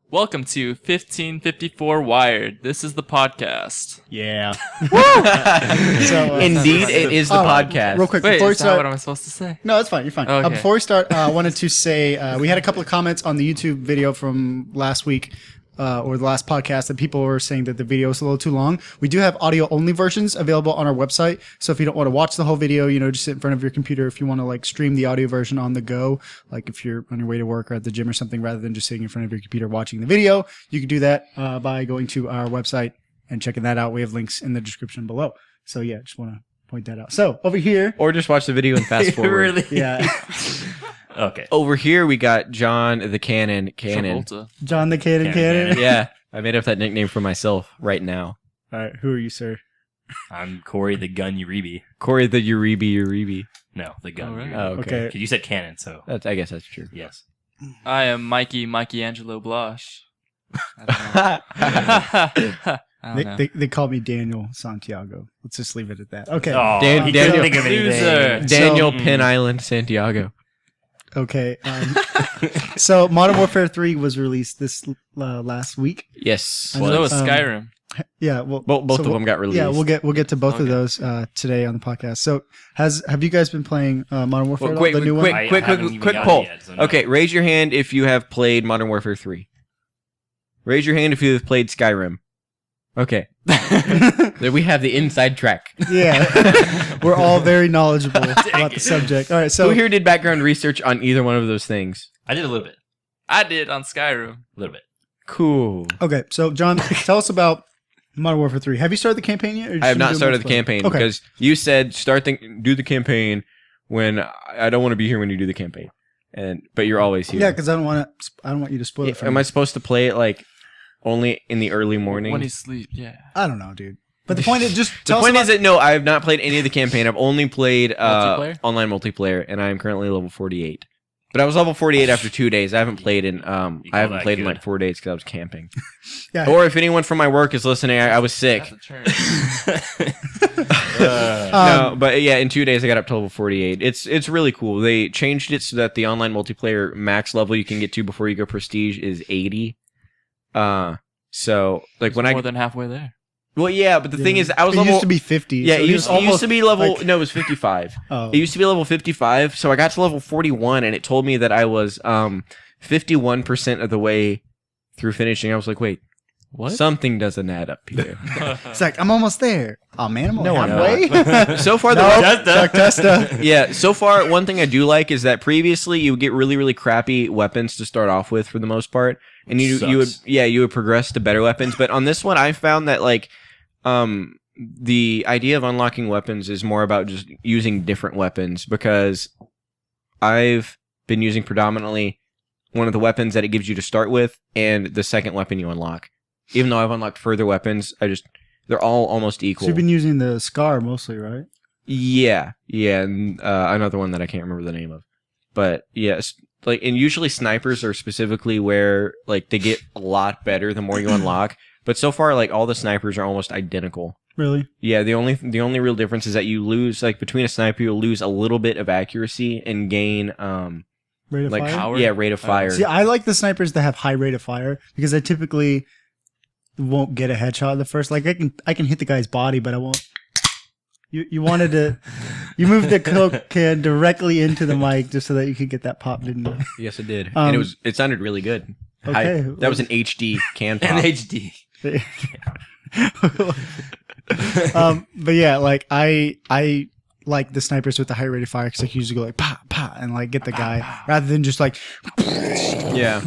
Welcome to 1554 Wired. This is the podcast. Yeah. Indeed, it is the podcast. Real quick, Wait, before we is that start. what am I supposed to say? No, it's fine. You're fine. Okay. Before we start, I wanted to say we had a couple of comments on the YouTube video from last week. Or the last podcast that people were saying that the video is a little too long. We do have audio only versions available on our website. So if you don't want to watch the whole video, just sit in front of your computer. If you want to stream the audio version on the go, like if you're on your way to work or at the gym or something, rather than just sitting in front of your computer watching the video, you can do that by going to our website and checking that out. We have links in the description below. So yeah, just want to point that out. So over here, Or just watch the video and fast forward. Really? yeah, Okay. Over here, we got John the Cannon. Travolta. John the Cannon. Cannon. Yeah, I made up that nickname for myself right now. All right, who are you, sir? I'm Corey the Gun Uribe. Corey the Uribe. No, the Gun All right. Uribe. Oh, okay. Okay. Because you said cannon, so I guess that's true. yes. I am Mikey Angelo Blush. I don't know. They call me Daniel Santiago. Let's just leave it at that. Okay. Oh, Dan- he Daniel- couldn't think of Loser. anything. Daniel So- Penn Island, Santiago. Okay. So Modern Warfare 3 was released this last week. Yes. So that was Skyrim. Yeah. Well, Both so of them got released. Yeah, we'll get to both of Okay. those today on the podcast. So have you guys been playing Modern Warfare? Well, at all? The new one? I haven't even quick got poll. it yet, so no. Okay, raise your hand if you have played Modern Warfare 3. Raise your hand if you have played Skyrim. Okay. There we have the inside track. Yeah. We're all very knowledgeable about the subject. All right. So Who here did background research on either one of those things? I did a little bit. I did on Skyrim. A little bit. Cool. okay. So John, tell us about Modern Warfare 3. Have you started the campaign yet? Or I have should we not do started the multiplayer? campaign Okay. because you said do the campaign when I don't want to be here when you do the campaign, but you're always here. Yeah, because I don't want you to spoil it for Am me. I supposed to play it only in the early morning? When he sleeps, yeah. I don't know, dude. But the point is, just the tell point us is that no, I have not played any of the campaign. I've only played Multiplayer? online multiplayer, and I am currently level 48. But I was level 48 after 2 days. I haven't played in call that in good. 4 days because I was camping. Yeah. Or if anyone from my work is listening, I was sick. That's a turn. No, but yeah, in 2 days I got up to level 48. It's really cool. They changed it so that the online multiplayer max level you can get to before you go prestige is 80. So when More than halfway there. well, yeah, but the thing is, I was it level. used to be 50. Yeah, so it used to be level. like- No, it was 55. Oh. It used to be level 55. So I got to level 41, and it told me that I was 51% of the way through finishing. I was like, wait, What? something doesn't add up here. It's like, I'm almost there. Oh, man, I'm only No, I'm halfway. So far, No, Testa. Chuck Testa. yeah. So far, one thing I do like is that previously you would get really, really crappy weapons to start off with for the most part, and you would progress to better weapons. But on this one, I found that the idea of unlocking weapons is more about just using different weapons because I've been using predominantly one of the weapons that it gives you to start with and the second weapon you unlock. Even though I've unlocked further weapons, they're all almost So equal. you've been using the Scar mostly, right? Yeah, and another one that I can't remember the name of. But yes, and usually snipers are specifically where they get a lot better the more you unlock. But so far, all the snipers are almost identical. Really? Yeah, the only real difference is that you lose between a sniper, you'll lose a little bit of accuracy and gain Rate of fire? power? rate of fire. See, I like the snipers that have high rate of fire because I typically won't get a headshot at the first. I can hit the guy's body, but I won't. You wanted to. You moved the Coke can directly into the mic just so that you could get that pop, didn't you? Yes, it did, and it sounded really good. Okay. That was an HD can pop. In HD. But yeah, I like the snipers with the high rate of fire because I can usually go pa pa and get the guy rather than just Yeah.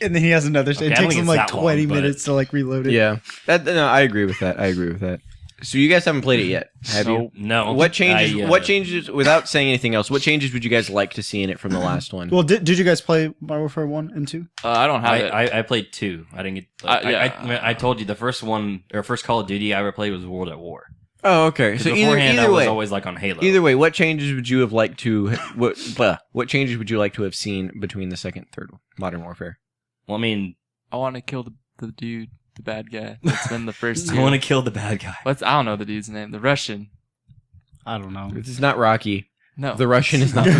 and then he has another. Okay, it I don't takes think him it's that 20 long, but- minutes to reload it. Yeah. No, I agree with that. So you guys haven't played it yet, have you? No. What changes? I, What changes? Without saying anything else, what changes would you guys like to see in it from the last one? Well, did you guys play Modern Warfare 1 and 2? I don't have it. I played 2. I didn't get. Yeah. I told you the first Call of Duty I ever played was World at War. Oh, okay. So Beforehand, I either was way, always on Halo. either way, what changes would you have liked to? What changes would you like to have seen between the second, and third Modern Warfare? Well, I mean, I want to kill the dude, the bad guy. That's been the first I two. want to kill the bad guy. I don't know the dude's name. The Russian. I don't know. This is not Rocky. No. The Russian is not the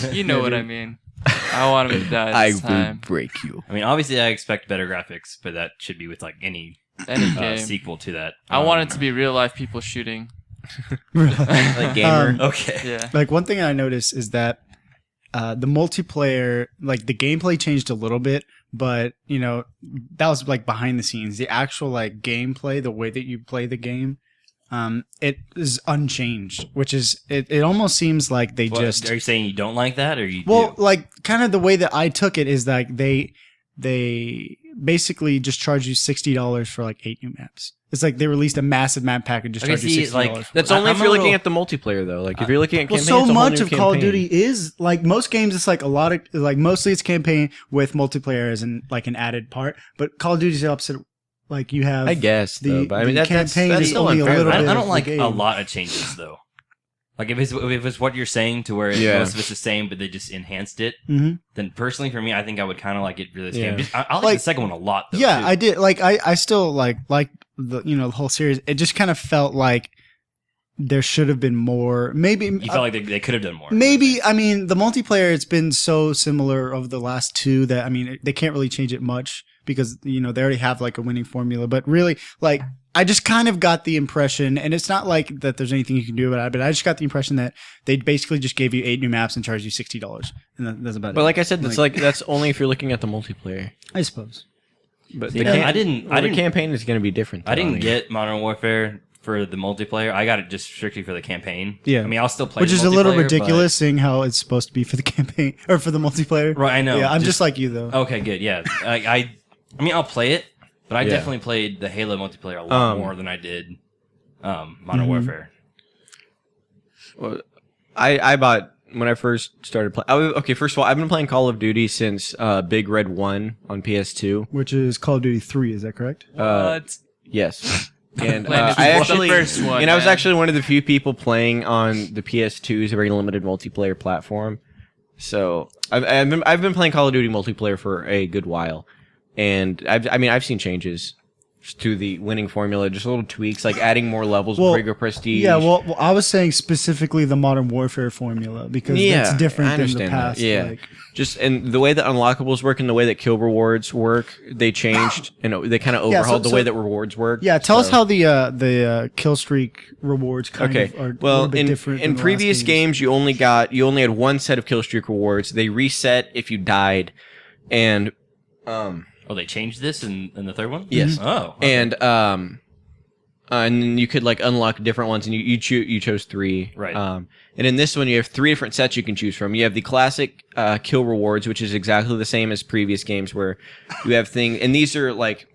villain. You know what I mean. I want him to die this time. break you. I mean, obviously, I expect better graphics, but that should be with like any Any game. sequel to that. I want it to be real life people shooting. Like gamer. Okay. Yeah. Like one thing I noticed is that the multiplayer, like the gameplay changed a little bit, but you know that was like behind the scenes. The actual like gameplay, the way that you play the game, it is unchanged. Which is it almost seems like they What, just are you saying you don't like that, or you well, do? like kind of the way that I took it is like they basically just charge you $60 for like 8 new maps. It's like they released a massive map pack and just Okay, charge you see, $60. like, for That's it. only I'm if a you're looking little- at the multiplayer though. Like if you're looking at Well, campaign, so it's a whole much new of Call of campaign. Duty is like most games. It's like a lot of like mostly it's campaign with multiplayer as an like an added part. But Call of Duty is the opposite. Like you have I guess, the- though, but I mean the that's campaign that's is still only a unfair. little I bit don't of the like a game. lot of changes though. Like if it's what you're saying to where Yeah. most of it's the same, but they just enhanced it. Mhm. Then personally, for me, I think I would kind of like it for this Yeah. game. I like Like- the second one a lot. Though, Yeah, too. I did. Like I still like the the whole series. It just kind of felt like there should have been more. Maybe You felt like they could have done more. Maybe, I mean, the multiplayer, it's been so similar over the last two that, I mean, they can't really change it much because, you know, they already have like a winning formula. But really, like, I just kind of got the impression, and it's not like that there's anything you can do about it, but I just got the impression that they basically just gave you 8 new maps and charged you $60. And that's about But it. like I said, that's only if you're looking at the multiplayer. I suppose. But See, the, I didn't- the campaign is going to be different. I didn't though. get Modern Warfare for the multiplayer. I got it just strictly for the campaign. Yeah. I mean, I'll still play Which the is a little multiplayer, ridiculous, seeing how it's supposed to be for the campaign, or for the multiplayer. but- Right, I know. Yeah, I'm just like you, though. Okay, good. Yeah, I mean, I'll play it, but I Yeah. definitely played the Halo multiplayer a lot more than I did Modern Warfare. Well, I bought when I first started playing. Okay, first of all, I've been playing Call of Duty since Big Red 1 on PS2. Which is Call of Duty 3, is that correct? What? Yes. And Playing the I actually, first one, and I was man. actually one of the few people playing on the PS2's very limited multiplayer platform. So I've been playing Call of Duty multiplayer for a good while, and I've seen changes to the winning formula, just little tweaks like adding more levels, Well, bigger prestige. Yeah, well, I was saying specifically the Modern Warfare formula because Yeah, it's different I than the understand that, past. yeah. Like, just and the way that unlockables work and the way that kill rewards work, they changed and they kind of Yeah, overhauled so- the way that rewards work. yeah, tell us So- how the kill streak rewards kind Okay. of are a Well, little bit different. in than the previous last games, you only had one set of kill streak rewards. They reset if you died, and Oh, they changed this in the third one? Yes. Oh. okay. and then you could like unlock different ones, and you chose 3. Right. And in this one, you have 3 different sets you can choose from. You have the classic kill rewards, which is exactly the same as previous games, where you have things, and these are like.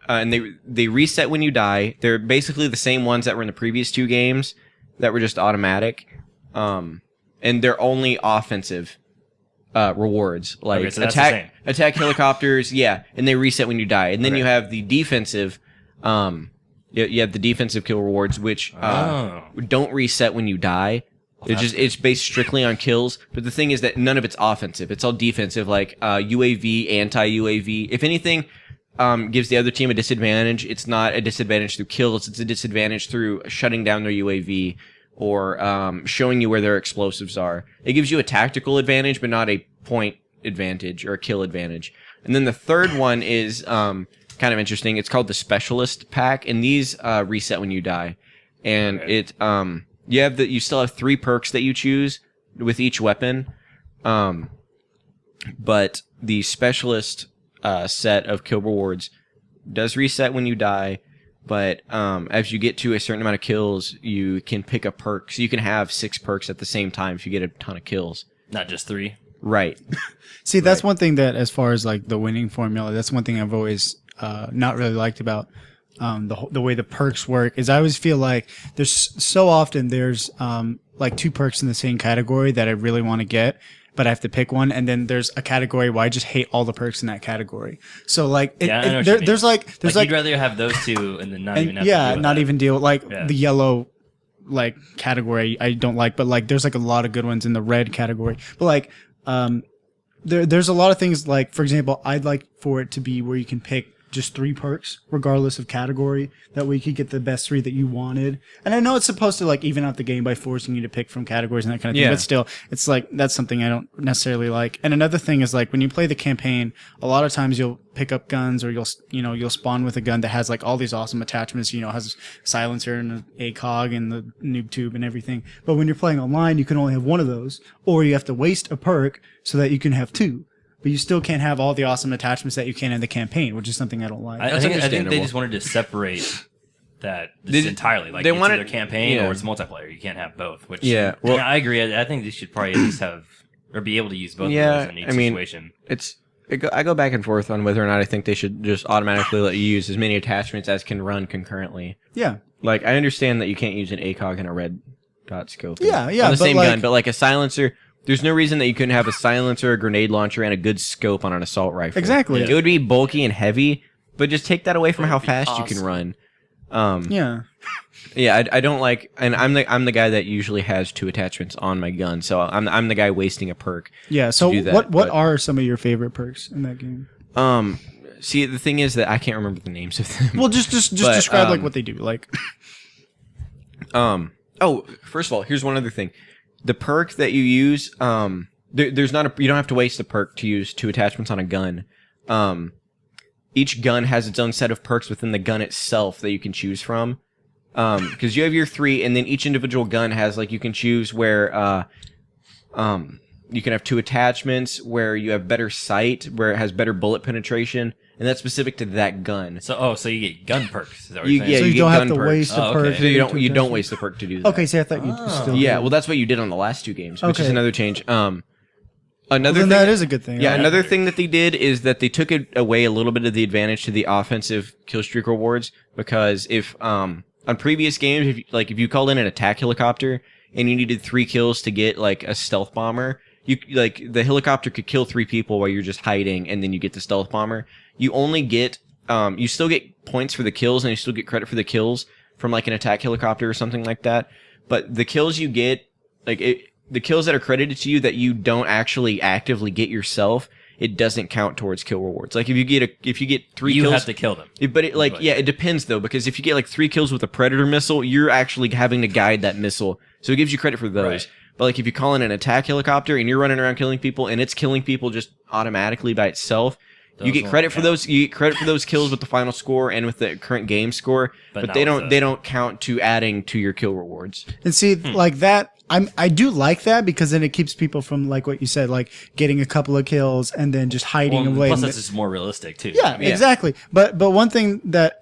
And they reset when you die. They're basically the same ones that were in the previous 2 games that were just automatic. And they're only offensive rewards. Like Okay, so that's the same. attack helicopters, yeah, and they reset when you die. And then Okay. you have the defensive you have the defensive kill rewards, which don't reset when you die. It's based strictly on kills, but the thing is that none of it's offensive. It's all defensive, like UAV, anti-UAV. If anything, gives the other team a disadvantage. It's not a disadvantage through kills. It's a disadvantage through shutting down their UAV or showing you where their explosives are. It gives you a tactical advantage, but not a point advantage or a kill advantage. And then the third one is kind of interesting. It's called the Specialist Pack, and these reset when you die. And you still have 3 perks that you choose with each weapon. But the Specialist set of kill rewards does reset when you die, but as you get to a certain amount of kills, you can pick a perk. So you can have 6 perks at the same time if you get a ton of kills. Not just 3. Right. See, that's one thing that, as far as like the winning formula, that's one thing I've always not really liked about the way the perks work. Is I always feel like there's so often there's like 2 perks in the same category that I really want to get, but I have to pick one, and then there's a category where I just hate all the perks in that category. So like, Yeah, I know what you mean. there's like You'd rather have those 2 and then not even have to yeah, deal with not that. even deal like Yeah. the yellow like category I don't like, but like there's like a lot of good ones in the red category. But like there's a lot of things like, for example, I'd like for it to be where you can pick just 3 perks, regardless of category. That way you could get the best 3 that you wanted. And I know it's supposed to like even out the game by forcing you to pick from categories and that kind of thing. Yeah. But still, it's like that's something I don't necessarily like. And another thing is like when you play the campaign, a lot of times you'll pick up guns or you'll spawn with a gun that has like all these awesome attachments. Has silencer and an ACOG and the noob tube and everything. But when you're playing online, you can only have one of those, or you have to waste a perk so that you can have 2. But you still can't have all the awesome attachments that you can in the campaign, which is something I don't like. I think they just wanted to separate that entirely. Like they it's wanted- either campaign yeah. or it's multiplayer. You can't have both. Which Yeah, well- I agree. I think they should probably at least have or be able to use both Yeah, of those in each I mean, situation. I go back and forth on whether or not I think they should just automatically let you use as many attachments as can run concurrently. Yeah. Like, I understand that you can't use an ACOG and a red dot scope. Yeah, on the but same like- gun, but like a silencer, there's no reason that you couldn't have a silencer, a grenade launcher, and a good scope on an assault rifle. Exactly. It would be bulky and heavy, but just take that away from how be fast you awesome. can run. Yeah. Yeah, I don't like, and I'm the guy that usually has 2 attachments on my gun, so I'm the guy wasting a perk. Yeah. So do that, what but- are some of your favorite perks in that game? See, the thing is that I can't remember the names of them. Well, just But, describe like what they do. Like, Oh, first of all, here's one other thing. The perk that you use, there's not you don't have to waste a perk to use 2 attachments on a gun. Each gun has its own set of perks within the gun itself that you can choose from. Because you have your 3, and then each individual gun has like you can choose where you can have 2 attachments, where you have better sight, where it has better bullet penetration, and that's specific to that gun. So you get gun perks. Is that what You- you're saying? yeah, so you get don't have gun to perks. waste a Oh, perk. okay. So to you get don't to you don't attachment. waste the perk to do that. Okay, so I thought you still. Yeah, did. well, that's what you did on the last 2 games, which is Okay. another change. Well, Another then thing, that is a good thing. yeah, Alright. another thing that they did is that they took away a little bit of the advantage to the offensive kill streak rewards, because if on previous games, if you called in an attack helicopter and you needed 3 kills to get like a stealth bomber, the helicopter could kill 3 people while you're just hiding, and then you get the stealth bomber. You only get you still get points for the kills, and you still get credit for the kills from like an attack helicopter or something like that. But the kills you get, the kills that are credited to you that you don't actually actively get yourself, it doesn't count towards kill rewards. Like if you get 3 you kills, have to kill them. but it depends though, because if you get like 3 kills with a predator missile, you're actually having to guide that missile, so it gives you credit for those. Right. But like if you call in an attack helicopter and you're running around killing people, and it's killing people just automatically by itself, you Those get won't credit for count. those. You get credit for those kills with the final score and with the current game score, but not they with don't. the- They don't count to adding to your kill rewards. And see, like that, I do like that because then it keeps people from like what you said, like getting a couple of kills and then just hiding away. Plus, and that's just more realistic too. yeah, exactly. But one thing that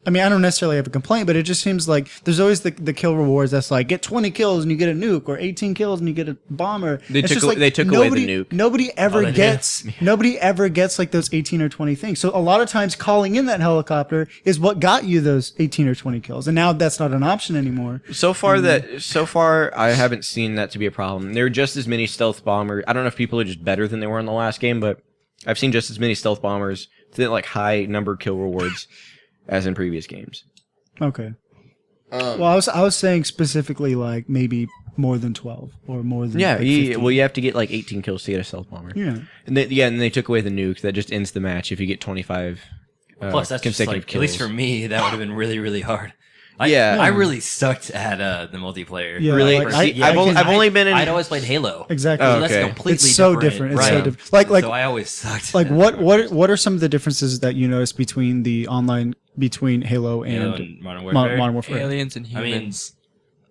I mean, I don't necessarily have a complaint, but it just seems like there's always the kill rewards that's like get 20 kills and you get a nuke, or 18 kills and you get a bomber. They It's took just away- like they took away the nobody- nuke. Nobody ever they did? gets like those 18 or 20 things. So a lot of times calling in that helicopter is what got you those 18 or 20 kills, and now that's not an option anymore. So far, I haven't seen that to be a problem. There are just as many stealth bombers. I don't know if people are just better than they were in the last game, but I've seen just as many stealth bombers to like high number kill rewards as in previous games. Okay. Well, I was saying specifically like maybe more than 12 or more than Yeah, like 15. you have to get like 18 kills to get a stealth bomber. Yeah. And they took away the nuke. That just ends the match if you get 25 Plus, that's just consecutive like, kills. at least for me, that would have been really, really hard. Yeah. I really sucked at the multiplayer. Yeah, Really? like, See, I've only been in. I'd always played Halo. Exactly. Oh, So that's okay. completely It's so different. It's so right? different. Like So I always sucked. like what are some of the differences that you notice between the online between Halo and, Halo and Modern Warfare. Modern Warfare? Aliens and I mean- humans.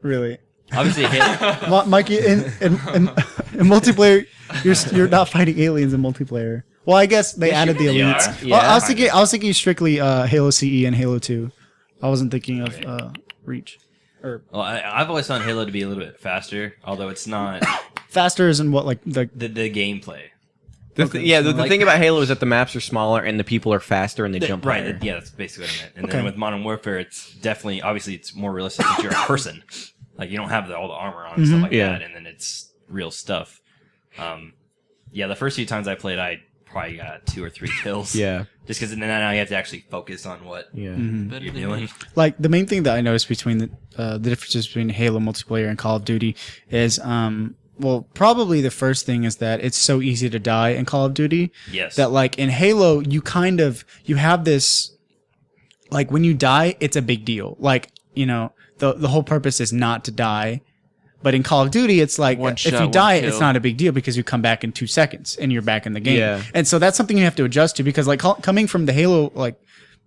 Really, Obviously, Halo. Mikey, in multiplayer, you're not fighting aliens in multiplayer. Well, I guess they added the they elites. are. Well, Yeah. I was thinking strictly Halo CE and Halo 2. I wasn't thinking of Reach. Or Well, I've always found Halo to be a little bit faster, although it's not faster isn't what like the the gameplay. The like- thing about Halo is that the maps are smaller and the people are faster and they jump Right, higher. yeah, that's basically what I meant. And Okay. then with Modern Warfare, it's definitely, obviously, it's more realistic since you're a person. Like, you don't have all the armor on and stuff like Yeah. that, and then it's real stuff. Yeah, the first few times I played, I probably got 2 or 3 kills. Yeah. Just because then now you have to actually focus on what Yeah. Better you're than doing. me. like the main thing that I noticed between the differences between Halo multiplayer and Call of Duty is well, probably the first thing is that it's so easy to die in Call of Duty. Yes. That like in Halo, you have this, like when you die, it's a big deal. Like, you know, the whole purpose is not to die. But in Call of Duty, it's like One if shot, you one die, kill. it's not a big deal because you come back in 2 seconds and you're back in the game. Yeah. And so that's something you have to adjust to because like coming from the Halo like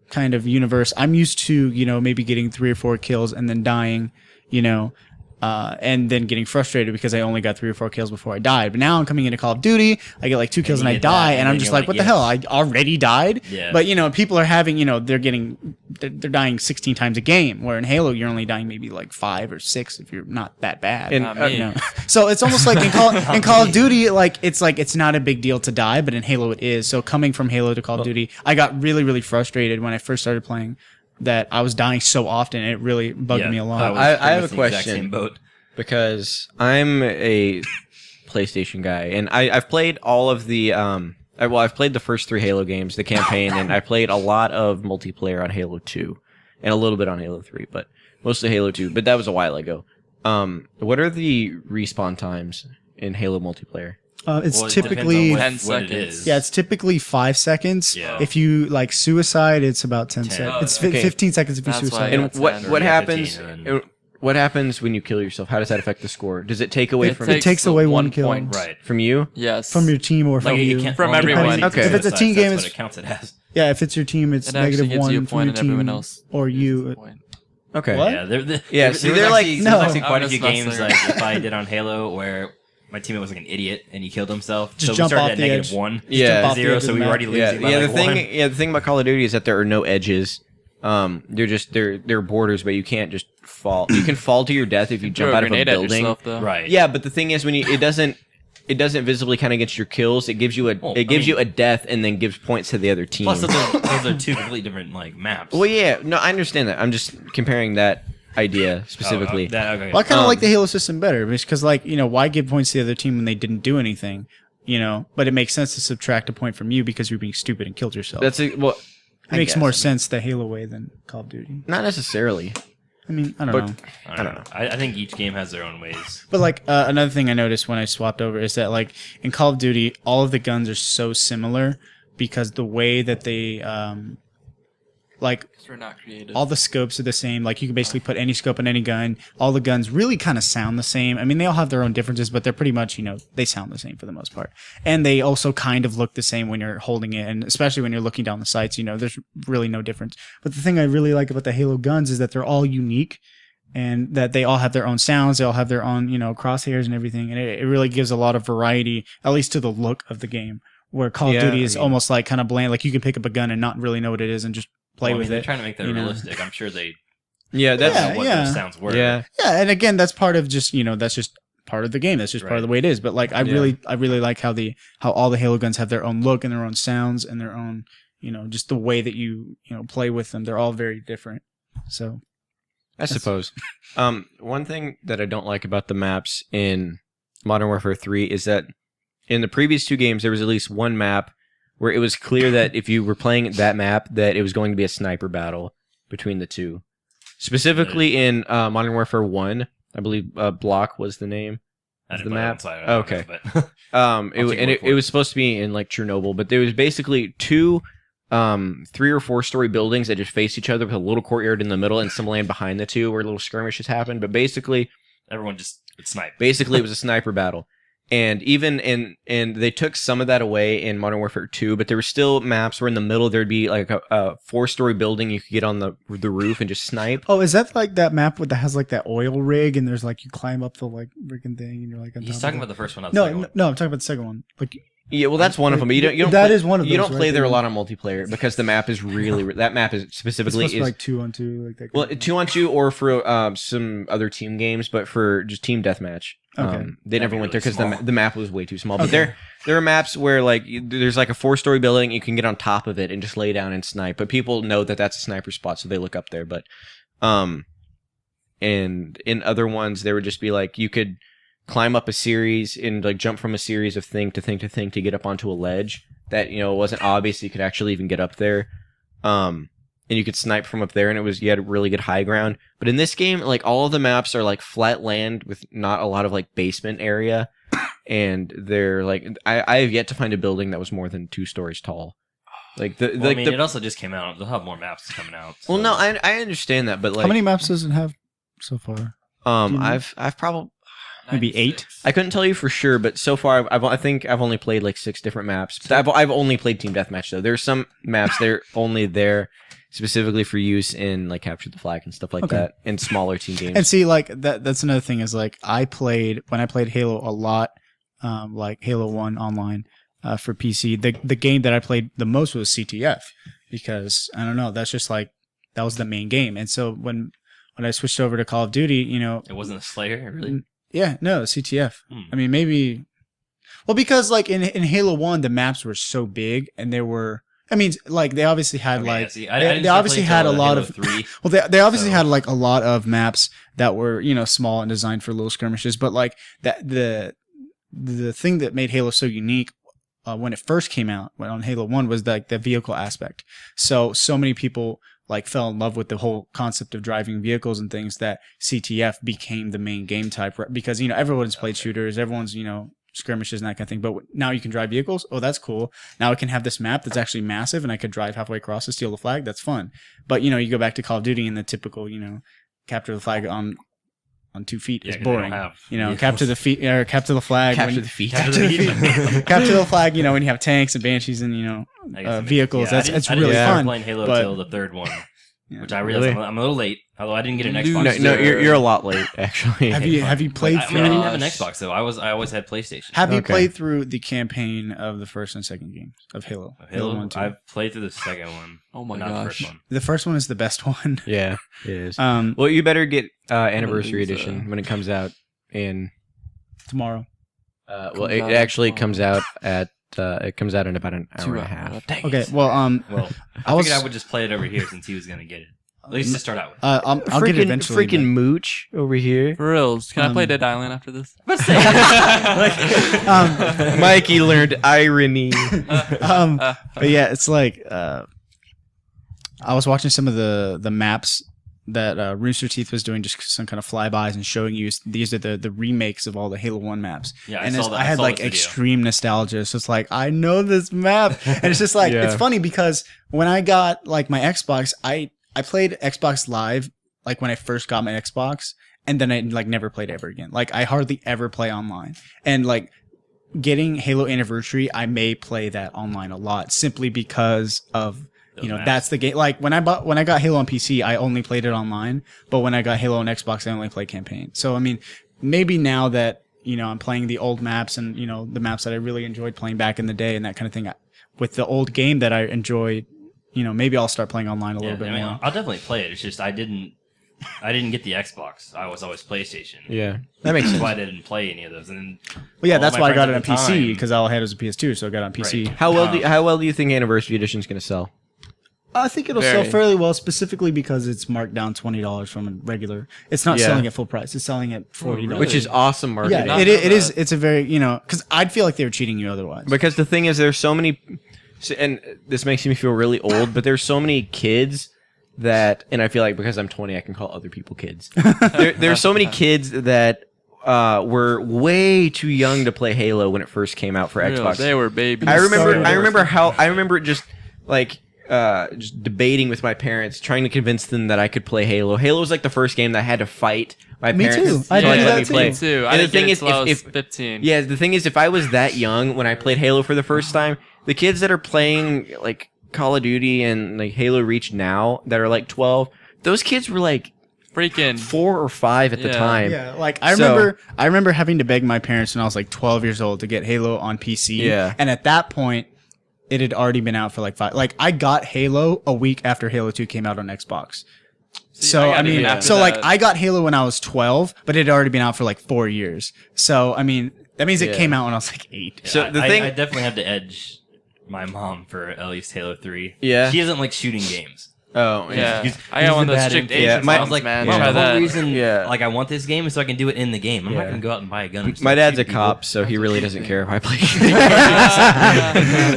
kind of universe, I'm used to, you know, maybe getting 3 or 4 kills and then dying, you know, and then getting frustrated because I only got 3 or 4 kills before I died. But now I'm coming into Call of Duty, I get like 2 kills and you I get die, that, and I'm and just you're like, what like, the hell? I already died. Yeah. But you know, people are having, you know, they're dying 16 times a game. Where in Halo, you're only dying maybe like 5 or 6 if you're not that bad. And, Not me. You know? So it's almost like in Call of Duty, like it's not a big deal to die, but in Halo it is. So coming from Halo to Call of Duty, I got really, really frustrated when I first started playing that I was dying so often. It really bugged me a lot. I have a was in the exact question. same boat. because I'm a PlayStation guy, and I've played all of the I've played the first 3 Halo games, the campaign, and I played a lot of multiplayer on Halo 2 and a little bit on Halo 3, but mostly Halo 2. But that was a while ago. What are the respawn times in Halo multiplayer? It's Well, it typically depends on 10 what it seconds. is. yeah, it's typically 5 seconds. Yeah. If you like suicide, it's about 10 10. seconds. It's Okay. 15 seconds if you That's why I suicide. got And 10 what or what yeah, happens? 15 and What happens when you kill yourself? How does that affect the score? Does it take away from takes away 1 kill. point. Right. from you? Yes. From your team or from Like you. it can't, From well, everyone. depends on Okay. If it's a suicides, team game, that's it's- what it counts it as. Yeah, if it's your team, it's It actually negative gives you a 1 from point your and everyone team else or loses you. a point. Okay. What? Yeah, Yeah, see, they're like- no. there's actually quite I'm a few just games messing like if I did on Halo where my teammate was like an idiot and he killed himself. Just so we jump started off at the negative edge. 1, Yeah. Jump off the 0, edge of so the we were map. already losing by the like thing 1. the thing about Call of Duty is that there are no edges. They're borders, but you can't just fall. You can fall to your death if you Throw jump out of a grenade at building. yourself, though. Right. Yeah, but the thing is, when it doesn't visibly count against your kills. It gives you a death and then gives points to the other team. Plus, those are 2 completely different like maps. Well, yeah, no, I understand that. I'm just comparing that idea specifically. Okay. Well, I kind of like the Halo system better because, like, you know, why give points to the other team when they didn't do anything? You know, but it makes sense to subtract a point from you because you're being stupid and killed yourself. It makes more sense the Halo way than Call of Duty. Not necessarily. I mean, I don't But- know. I don't know. I think each game has their own ways. But like another thing I noticed when I swapped over is that like in Call of Duty, all of the guns are so similar because the way that they like Because we're not creative. all the scopes are the same. Like you can basically put any scope on any gun. All the guns really kind of sound the same. I mean, they all have their own differences, but they're pretty much, you know, they sound the same for the most part. And they also kind of look the same when you're holding it, and especially when you're looking down the sights, you know, there's really no difference. But the thing I really like about the Halo guns is that they're all unique and that they all have their own sounds. They all have their own, you know, crosshairs and everything. And it really gives a lot of variety, at least to the look of the game, where Call of Yeah, Duty is I mean- almost like kind of bland. Like you can pick up a gun and not really know what it is and just play Well, I mean, with they're it. trying to make that you know. realistic. I'm sure they Yeah, that's Yeah, know what yeah. those sounds were. yeah. Yeah, and again, that's part of just, you know, that's just part of the game. That's just part of the way it is. But like, I really like how all the Halo guns have their own look and their own sounds and their own, you know, just the way that you know play with them. They're all very different. So I suppose. One thing that I don't like about the maps in Modern Warfare 3 is that in the previous 2 games, there was at least one map where it was clear that if you were playing that map, that it was going to be a sniper battle between the two. Specifically in Modern Warfare 1, I believe Block was the name I of didn't the play map. that, so I don't know, Okay. but It, take your and word for it was supposed to be in like Chernobyl, but there was basically 2 3 or 4 story buildings that just face each other with a little courtyard in the middle and some land behind the 2 where little skirmishes happened. But basically everyone just would snipe. it was a sniper battle. And even and they took some of that away in Modern Warfare 2, but there were still maps where in the middle there'd be like a 4-story building you could get on the roof and just snipe. oh, is that like that map that has like that oil rig and there's like you climb up the like freaking thing and you're like on He's top talking of about the first one. Not the no, second no, one. no, I'm talking about the second one. Like Yeah, well that's one of them. But you don't That play, is one of you those, don't play right? there a lot on multiplayer because the map is really that map is it's specifically supposed to is be like 2-on-2, like that. well, kind of- 2-on-2 or for some other team games, but for just team deathmatch, Okay. they never be went there really because small. the map was way too small. But Okay. there are maps where like there's like a 4-story building, you can get on top of it and just lay down and snipe. But people know that that's a sniper spot, so they look up there. But and in other ones, there would just be like you could climb up a series and like jump from a series of thing to thing to thing to get up onto a ledge that it wasn't obvious you could actually even get up there. And you could snipe from up there, and you had really good high ground. But in this game, like all of the maps are like flat land with not a lot of like basement area. and they're like I have yet to find a building that was more than 2 stories tall. Like the Well, I mean, it also just came out. They'll have more maps coming out. well, so- no, I understand that, but like How many maps does it have so far? do you know? I've probably Maybe 8? I couldn't tell you for sure, but so far I think I've only played like 6 different maps. I've only played Team Deathmatch though. There's some maps that are only there specifically for use in like Capture the Flag and stuff like Okay. that, and smaller team games. And see, like that's another thing is like when I played Halo a lot, like Halo 1 online for PC. The game that I played the most was CTF because I don't know, that's just like that was the main game. And so when I switched over to Call of Duty, you know, It wasn't a Slayer, really. yeah, no, CTF. Hmm. I mean, maybe well because like in Halo 1 the maps were so big and there were I mean, like they obviously had Okay, like yeah, see, I didn't they start obviously playing had a till lot Halo of 3. well, they obviously So- had like a lot of maps that were, you know, small and designed for little skirmishes, but like that the thing that made Halo so unique when it first came out on Halo 1 was like the vehicle aspect. So many people like fell in love with the whole concept of driving vehicles and things that CTF became the main game type because, you know, everyone's played shooters, everyone's, you know, skirmishes and that kind of thing. But now you can drive vehicles. Oh, that's cool. Now I can have this map that's actually massive and I could drive halfway across to steal the flag. That's fun. But, you know, you go back to Call of Duty and the typical, you know, capture the flag on 2 feet Yeah, is 'cause they don't boring. have You know, vehicles. capture the feet or capture the flag. Capture when- the feet. Capture the feet. Capture the flag. You know, when you have tanks and banshees and you know I guess it makes- vehicles, yeah, I that's didn't- it's I didn't really start fun. playing Halo but- till the 3rd one, Yeah. which I realized Really? I'm a little late. Although I didn't get an Loser. Xbox. No, Loser. you're a lot late actually. Have you played I through? mean, I didn't have an Gosh. Xbox though. I always had PlayStation. Have you Okay. played through the campaign of the first and second games of Halo? Halo, 1, 2. I've played through the second one. Oh my but not the gosh. first one. The first one is the best one. Yeah, it is. Well, Well, you better get Anniversary loser. Edition when it comes out in. tomorrow. Well, Comes it out actually tomorrow. comes out at. It comes out in about an hour 2 and a hours. half. Dang Okay. it. Well, Well, I I was- figured I would just play it over here since he was gonna get it. At least to start out with. I'll get it eventually. Freaking mooch over here. For reals. Can I play Um, Dead Island after this? Mikey learned irony. But yeah, it's like I was watching some of the maps that Rooster Teeth was doing, just some kind of flybys and showing you these are the remakes of all the Halo 1 maps. Yeah, I and saw it's- that- I I had saw like this video. extreme nostalgia. So it's like I know this map, and it's just like Yeah. it's funny because when I got like my Xbox, I played Xbox Live like when I first got my Xbox, and then I like never played ever again. Like I hardly ever play online, and like getting Halo Anniversary, I may play that online a lot simply because of Those you know maps. that's the game. Like when I got Halo on PC, I only played it online, but when I got Halo on Xbox, I only played campaign. So I mean, maybe now that you know I'm playing the old maps and you know the maps that I really enjoyed playing back in the day and that kind of thing, with the old game that I enjoyed, you know maybe I'll start playing online a Yeah, little bit I mean, more. I'll definitely play it. It's just I didn't get the Xbox. I was always PlayStation. Yeah, that makes That's sense. why I didn't play any of those. And Well, yeah, all that's my why I got it friends on at the PC time- because all I had was a PS2, so I got it on PC. Right. How well do you think Anniversary Edition is going to sell? I think it'll Very. sell fairly well, specifically because it's marked down $20 from a regular. It's not Yeah. selling at full price; it's selling at $40. really? Which is awesome marketing. Yeah, Not it know is. that. It's a very because I'd feel like they were cheating you otherwise. Because the thing is, there's so many, and this makes me feel really old, but there's so many kids that, and I feel like because I'm 20, I can call other people kids. There's so many kids that were way too young to play Halo when it first came out for Real, Xbox. They were babies. I Sorry. remember just like just debating with my parents, trying to convince them that I could play Halo. Halo was like the first game that I had to fight my Me parents too. I to did like, that let me too. play. Me too. I And the didn't get thing it is, till I was if 15. yeah, the thing is, if I was that young when I played Halo for the first time, the kids that are playing like Call of Duty and like Halo Reach now that are like 12, those kids were like Freaking 4 or 5 at the Yeah. time. Yeah, like I So- remember having to beg my parents when I was like 12 years old to get Halo on PC. Yeah. And at that point, it had already been out for like 5. Like I got Halo a week after Halo 2 came out on Xbox. So I got I it mean, even after so like that. I got Halo when I was 12, but it had already been out for like 4 years. So I mean, that means it Yeah. came out when I was like 8. So I- the I, thing- I definitely have to edge my mom for at least Halo 3. Yeah. She doesn't like shooting games. Oh, yeah. He's- I got he's one the of those bad strict influence. Asian Yeah, my- I was like, man. Mom, Try the whole that. reason Yeah. like I want this game is so I can do it in the game. I'm not Yeah. gonna go out and buy a gun. And My start dad's a shooting people. cop, so he really doesn't care if I play.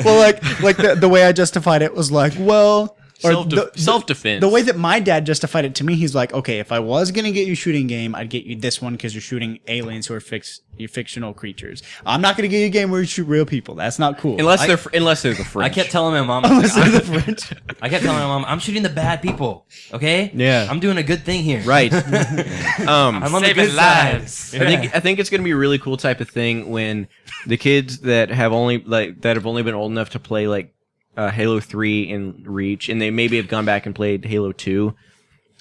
Well, like the way I justified it was like, well, Or Self defense. The way that my dad justified it to me, he's like, okay, if I was gonna get you a shooting game, I'd get you this one because you're shooting aliens who are fictional creatures. I'm not gonna get you a game where you shoot real people. That's not cool. Unless they're the French. I kept telling my mom. Unless they're the French. I kept telling my mom, I'm shooting the bad people. Okay. Yeah. I'm doing a good thing here. Right. I'm on the Saving good side. lives. I think it's gonna be a really cool type of thing when the kids that have only been old enough to play like Halo 3 and Reach, and they maybe have gone back and played Halo 2,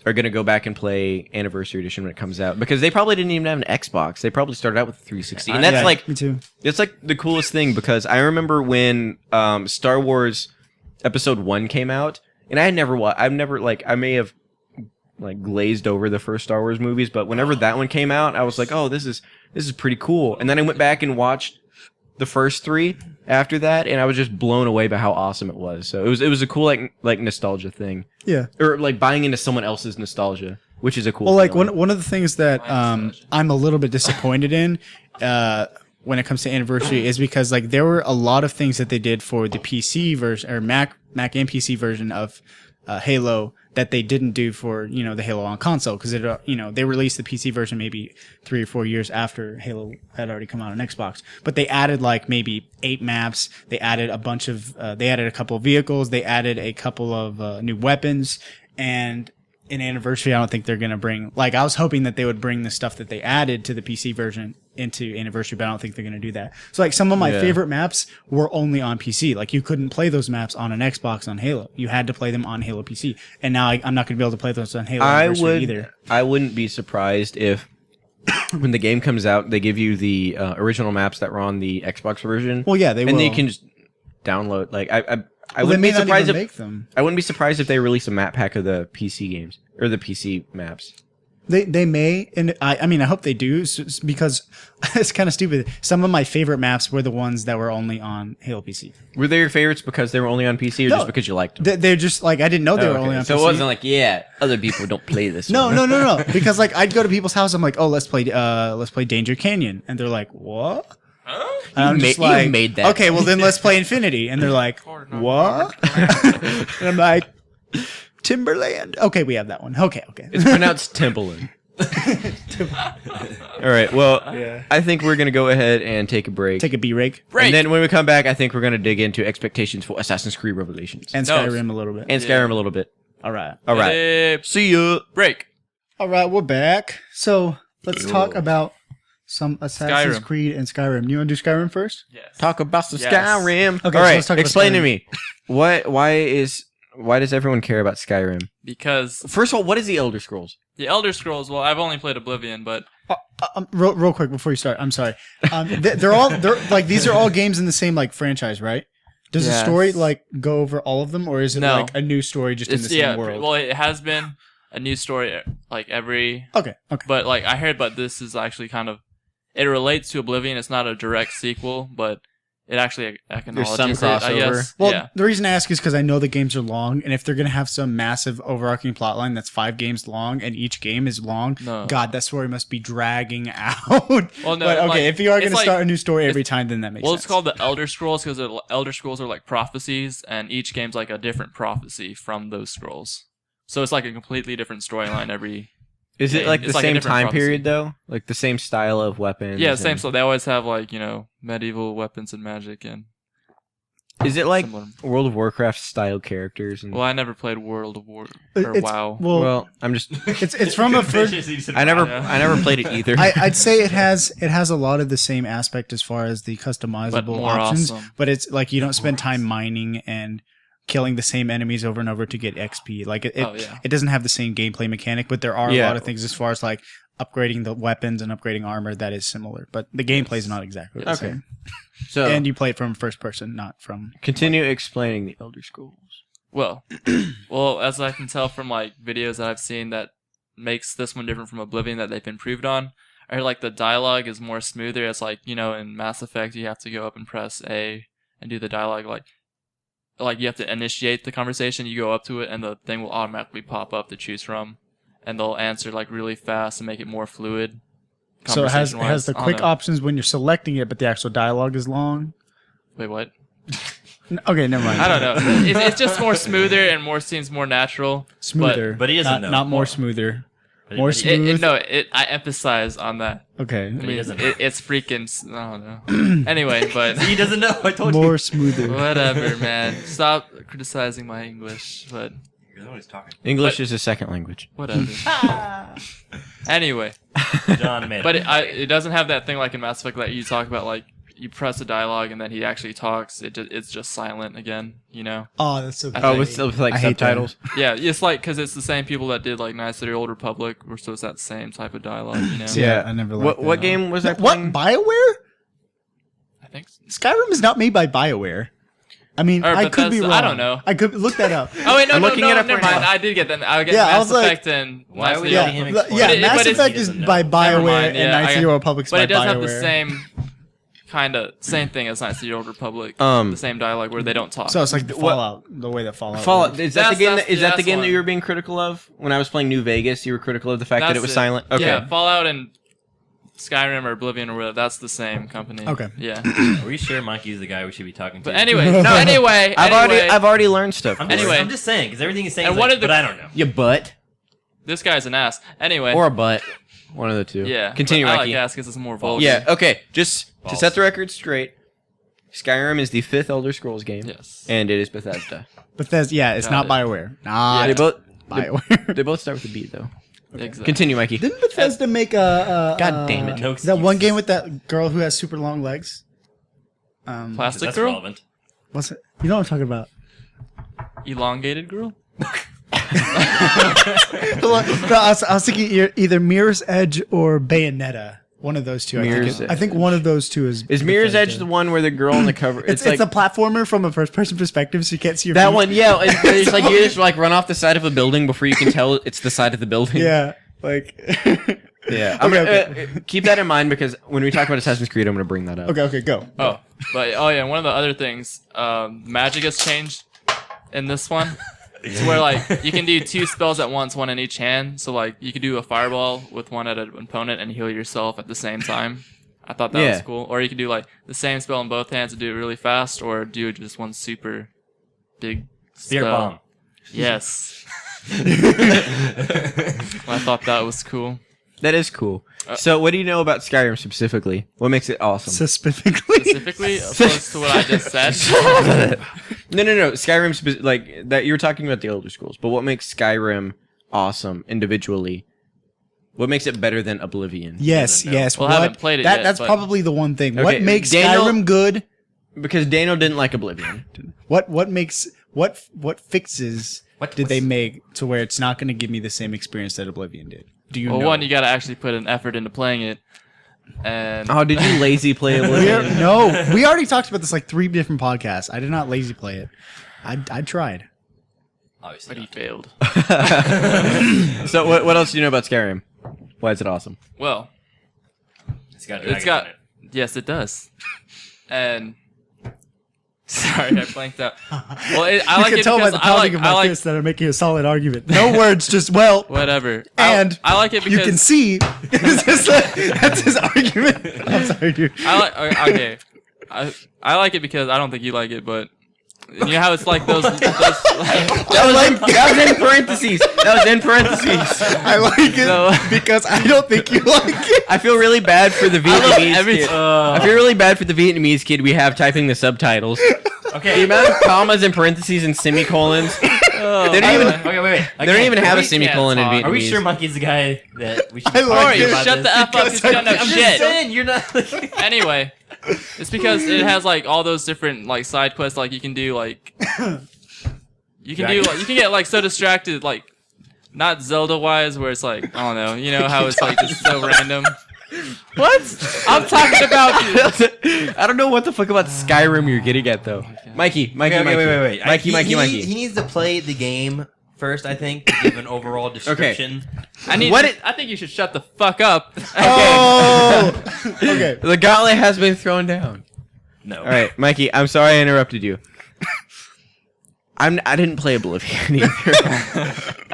are gonna go back and play Anniversary Edition when it comes out because they probably didn't even have an Xbox. They probably started out with a 360, and that's Yeah, like me too. it's like the coolest thing because I remember when Star Wars Episode 1 came out, and I may have like glazed over the first Star Wars movies, but whenever that one came out, I was like, oh, this is pretty cool. And then I went back and watched the first 3 after that, and I was just blown away by how awesome it was. So it was a cool like nostalgia thing, Yeah. or like buying into someone else's nostalgia, which is a cool. Well, like feeling. one of the things that I'm a little bit disappointed in when it comes to Anniversary is because like there were a lot of things that they did for the PC version or Mac and PC version of Halo that they didn't do for the Halo on console because they released the PC version maybe 3 or 4 years after Halo had already come out on Xbox. But they added like maybe 8 maps. They added they added a couple of vehicles. They added a couple of new weapons. And in Anniversary, I don't think they're gonna bring I was hoping that they would bring the stuff that they added to the PC version into Anniversary, but I don't think they're gonna do that. So like some of my favorite maps were only on PC. Like you couldn't play those maps on an Xbox on Halo. You had to play them on Halo PC. And now I'm not gonna be able to play those on Halo Anniversary either. I wouldn't be surprised if when the game comes out, they give you the original maps that were on the Xbox version. Well, yeah, they will. And then you can just download. Like I Well, wouldn't they be may not surprised even if make them. I wouldn't be surprised if they release a map pack of the PC games or the PC maps. They may, and I mean I hope they do because it's kind of stupid. Some of my favorite maps were the ones that were only on Halo PC. Were they your favorites because they were only on PC, or No. just because you liked them? They're just like I didn't know they were only on So PC. it wasn't like, yeah, other people don't play this. No, one. no. Because like I'd go to people's house. I'm like, oh, let's play Danger Canyon, and they're like, what? And I'm just you made that. Okay, well then let's play Infinity, and they're like, what? And I'm like, Timberland. Okay, we have that one. Okay. It's pronounced Timbaland. All right. Well, I think we're gonna go ahead and take a break. Take a B-Rig Break. And then when we come back, I think we're gonna dig into expectations for Assassin's Creed Revelations and No. Skyrim a little bit. and Skyrim a little bit. All right. All right. See ya. Break. All right, we're back. So let's talk about some Assassin's Skyrim. Creed and Skyrim. You want to do Skyrim first? Yes. Talk about the Yes. Skyrim. Okay, All so right. let's talk about Explain to Skyrim. me why does everyone care about Skyrim? Because First of all, what is the Elder Scrolls? the Elder Scrolls. Well, I've only played Oblivion, but Real quick before you start, I'm sorry. They're like these are all games in the same like franchise, right? Does the Yes. story like go over all of them, or is it No. like a new story just in the same world? Well, it has been a new story like every. Okay. But like I heard, but this is actually kind of it relates to Oblivion. It's not a direct sequel, but it actually acknowledges some it, I crossover. guess. Well, yeah. the reason I ask is because I know the games are long, and if they're gonna have some massive overarching plot line that's 5 games long, and each game is long, No. God, that story must be dragging out. Well, no, but okay, like, if you are it's gonna like- start a new story every time, then that makes Well, sense. it's called the Elder Scrolls because the Elder Scrolls are like prophecies, and each game's like a different prophecy from those scrolls. So it's like a completely different storyline every. Is it game. like It's the like a same different time prophecy. period though? Like the same style of weapons? Yeah, same. and- So they always have like medieval weapons and magic and. Is it like similar. World of Warcraft style characters? And, Well, I never played World of War or It's- WoW. Well, I'm just. it's from a first. I never played it either. I'd say it has a lot of the same aspect as far as the customizable But more options, awesome. but it's like you don't spend time mining and killing the same enemies over and over to get XP. Like it Oh, yeah. it doesn't have the same gameplay mechanic, but there are a Yeah. lot of things as far as like upgrading the weapons and upgrading armor that is similar. But the gameplay is not exactly the Okay. same. So And you play it from first person, not from. continue explaining the Elder Scrolls. Well, as I can tell from like videos that I've seen that makes this one different from Oblivion that they've improved on. I heard like the dialogue is more smoother. It's like in Mass Effect you have to go up and press A and do the dialogue like you have to initiate the conversation. You go up to it and the thing will automatically pop up to choose from, and they'll answer like really fast and make it more fluid. So it has conversation-wise. the I don't quick know. options when you're selecting it, but the actual dialogue is long. Wait, what? Okay, never mind. I don't know. It's just more smoother and seems more natural. Smoother, But he doesn't know. Not more smoother. But- More but- smooth. I emphasize on that. Okay, I he mean, doesn't know. it's freaking. I don't know. Anyway, but He doesn't know. I told you. more smoother. whatever, man. Stop criticizing my English, but You're always talking. English is a second language. whatever. Anyway, John, man. but it doesn't have that thing like in Mass Effect that you talk about, like you press a dialogue and then he actually talks. It's just silent again, you know? Oh, that's so. Oh, With like I hate that. subtitles. Yeah, it's like because it's the same people that did like Knights of the Old Republic, so it's that same type of dialogue, you know? Yeah, I never liked What that. game was I What playing? BioWare? I think so. Skyrim is not made by BioWare. I mean, Or I could be Bethesda, wrong. I don't know. I could look that up. Oh wait, no, I'm no, looking no, it up never right mind. now. I did get that. I get Yeah, I Mass was like- Effect and Why Knights are of we the Yeah, letting him Old- explain yeah. it? Mass But it's- Effect he is doesn't by know. Never BioWare, mind, and yeah, Knights of the Old Republic's but by it does have BioWare. the same thing as Knights of the Old Republic. Um, The same dialogue where they don't talk. So it's like the What- Fallout, the way that Fallout. Fallout. works. Is that the That's- game? that's- Is that the that's game that one. you were being critical of when I was playing New Vegas? You were critical of the fact that That's it was it. silent. Okay. Yeah, Fallout and Skyrim or Oblivion or whatever. That's the same company. Okay. Yeah. Are we sure Monkey's the guy we should be talking to? But anyway, anyway, I've already learned stuff. Anyway. I'm just saying because everything he's saying. And Is one like, of the- but I don't know. Your butt this guy's an ass. Anyway. or a butt. One of the two. yeah. Continue, but I Mikey. like ass because it's more vulgar. Yeah. Okay. Just to False. set the record straight, Skyrim is the 5th Elder Scrolls game, Yes. and it is Bethesda. Bethesda. Yeah, it's Got not it. BioWare. Nah, Yeah. They both BioWare. they both start with a B though. Exactly. Continue, Mikey. Didn't Bethesda make a? God damn it. No That one excuses. game with that girl who has super long legs. Plastic That's girl? relevant. What's it? You know what I'm talking about? Elongated girl? No, I was thinking either Mirror's Edge or Bayonetta. One of those two. Mirror's I think one of those two is. Is Mirror's Bethesda. Edge the one where the girl on the cover? It's like a platformer from a first-person perspective, so you can't see your that feet. one. Yeah, it's like you just like run off the side of a building before you can tell it's the side of the building. Yeah, like. Yeah. Okay, Keep that in mind because when we talk about Assassin's Creed, I'm going to bring that up. Okay, go. Oh, but yeah, one of the other things, magic has changed in this one. It's where like you can do 2 spells at once, one in each hand. So like you could do a fireball with one at an opponent and heal yourself at the same time. I thought that was Yeah. cool. Or you could do like the same spell in both hands and do it really fast, or do just one super big Spirit spell. bomb. Yes. I thought that was cool. That is cool. So, what do you know about Skyrim specifically? What makes it awesome? Specifically. Specifically, opposed to what I just said. No. Skyrim, like that. You were talking about the Elder Scrolls, but what makes Skyrim awesome individually? What makes it better than Oblivion? Yes, Doesn't know. yes. Well, I haven't played it yet, That's but- probably the one thing. What Okay, makes Daniel- Skyrim good? Because Daniel didn't like Oblivion. What makes what fixes What- did they what's- make to where it's not going to give me the same experience that Oblivion did? Do you Well, know? one, you got to actually put an effort into playing it, and Oh, did you lazy play Oblivion? No, we already talked about this like 3 different podcasts. I did not lazy play it. I tried. Obviously. but he not. failed. So, what else do you know about Skyrim? Why is it awesome? Well, It's got. it's dragons got in it. yes, it does, and sorry, I blanked out. Well, I like you can it tell by because the I pounding like of my I like fists that are making a solid argument. No words, just well. whatever. And I like it because You can see it's just that's his argument. I'm sorry, dude. I like okay. I like it because I don't think you like it, but you know how it's like those like, That was in parentheses. That was in parentheses. I like it No. because I don't think you like it. I feel really bad for the Vietnamese kid. Uh, I feel really bad for the Vietnamese kid we have typing the subtitles. Okay. The amount of commas and parentheses and semicolons. oh, They don't even. Okay, wait. They don't even have a we can't semicolon in talk. Vietnamese. Are we sure Monkey's the guy that we should I be like talking it. about Shut this? the f up because you don't know I'm just shit. saying you're not. Anyway, it's because it has like all those different like side quests. Like you can do like you can do like you can get like so distracted like not Zelda wise where it's like I don't know, you know how it's like just so random. What? I'm talking about I don't know what the fuck about Skyrim you're getting at though. Mikey, Mikey, Okay, Mikey. wait. Mikey. He needs to play the game first, I think, to give an overall description. I need. What I think you should shut the fuck up. Oh, okay. The gauntlet has been thrown down. No. All right, Mikey. I'm sorry I interrupted you. I didn't play Oblivion either.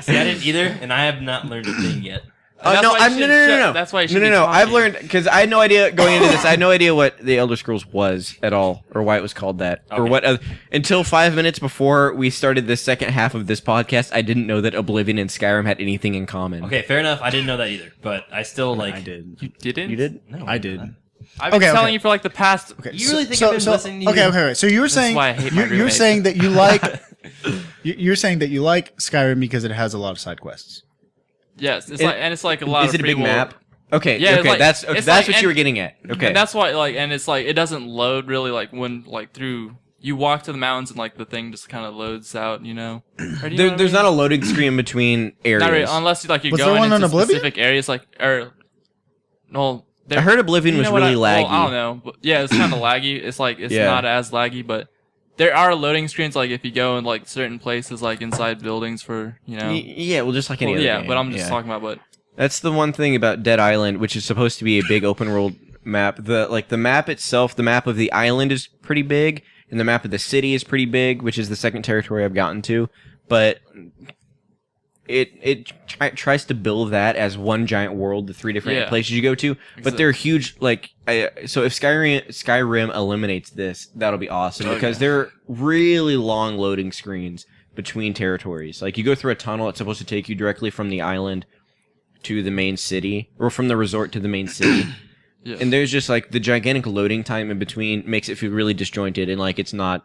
See, I didn't either, and I have not learned a thing yet. That's no, why you I'm, should no. That's why you No, should no, be no. I've talking. learned because I had no idea going into this. I had no idea what the Elder Scrolls was at all, or why it was called that, or Okay. what. Until 5 minutes before we started the second half of this podcast, I didn't know that Oblivion and Skyrim had anything in common. Okay, fair enough. I didn't know that either, but I still like. I did. You didn't? You did? No, I did. I've been Okay, telling okay. you for like the past. Okay, You really think I've been listening to you? Okay. So you were saying why I hate my you're roommate. saying that you like you're saying that you like Skyrim because it has a lot of side quests. Yes, it's It- like and it's like a lot Is of it a big free will- map? Okay, Yeah, okay, like- that's it's that's like- what you were and- getting at. Okay, And that's why like and it's like it doesn't load really like when like through you walk to the mountains and like the thing just kind of loads out, you know. Or do you know what I there's mean? not a loading screen between areas. Not really, unless like you're Was there going one into on Oblivion? specific areas like or no. I heard Oblivion You was know what really laggy. Well, I don't know. But yeah, it's kind of laggy. It's like it's Yeah. not as laggy, but there are loading screens like if you go in like certain places like inside buildings for you know. Yeah, well, just like any Well, other yeah, game. but I'm just Yeah. talking about what. That's the one thing about Dead Island, which is supposed to be a big open world map. The map itself, the map of the island is pretty big, and the map of the city is pretty big, which is the second territory I've gotten to. But it tries to build that as one giant world, the 3 different Yeah. places you go to. But they're huge. Like, so if Skyrim eliminates this, that'll be awesome Oh, because yeah. they're really long loading screens between territories. Like you go through a tunnel, it's supposed to take you directly from the island to the main city, or from the resort to the main city. Yeah. And there's just like the gigantic loading time in between makes it feel really disjointed, and like it's not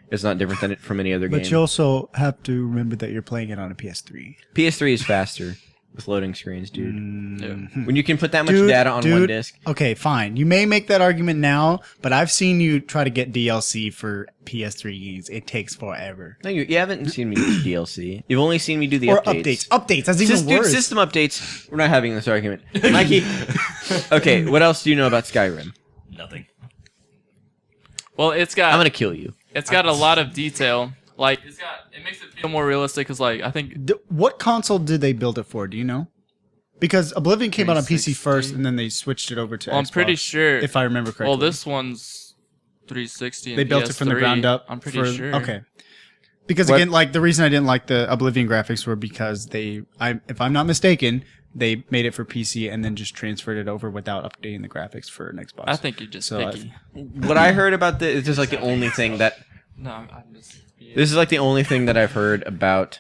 different than it from any other game. But you also have to remember that you're playing it on a PS3. PS3 is faster with loading screens, dude. Yeah. When you can put that much Dude, data on one disc. Okay, fine. You may make that argument now, but I've seen you try to get DLC for PS3 games. It takes forever. No, you haven't seen me do DLC. You've only seen me do the Or updates. updates. That's even Dude, worse. system updates. We're not having this argument, Mikey. Okay, what else do you know about Skyrim? Nothing. Well, it's got I'm gonna kill you. it's got a lot of detail. Like it makes it feel more realistic because like I think What console did they build it for? Do you know? Because Oblivion came out on PC 360. first, and then they switched it over to well, I'm Xbox, pretty sure. if I remember correctly. Well, this one's 360. And they built it from the PS3. ground up. I'm pretty sure. Okay. Because What- again, like the reason I didn't like the Oblivion graphics were because if I'm not mistaken, they made it for PC and then just transferred it over without updating the graphics for an Xbox. I think you're just So, picky. What I heard about this is just like the only thing that No, I'm just. this is like the only thing that I've heard about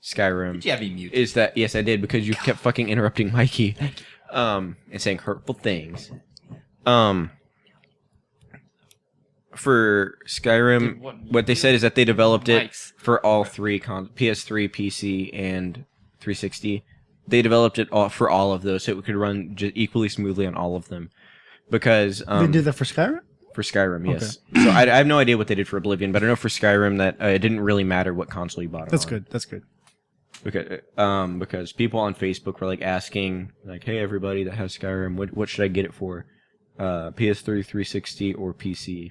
Skyrim. Did you have me mute? Is that yes, I did because you kept fucking interrupting Mikey, and saying hurtful things. For Skyrim, Dude, what they said is that they developed it Mics. for all three PS3, PC, and 360. They developed it all for all of those, so it could run just equally smoothly on all of them. Because they did that for Skyrim. for Skyrim, yes. So I have no idea what they did for Oblivion, but I know for Skyrim that it didn't really matter what console you bought it That's on. good. That's good. Because people on Facebook were like asking, like, "Hey, everybody that has Skyrim, what should I get it for? PS3, 360, or PC?"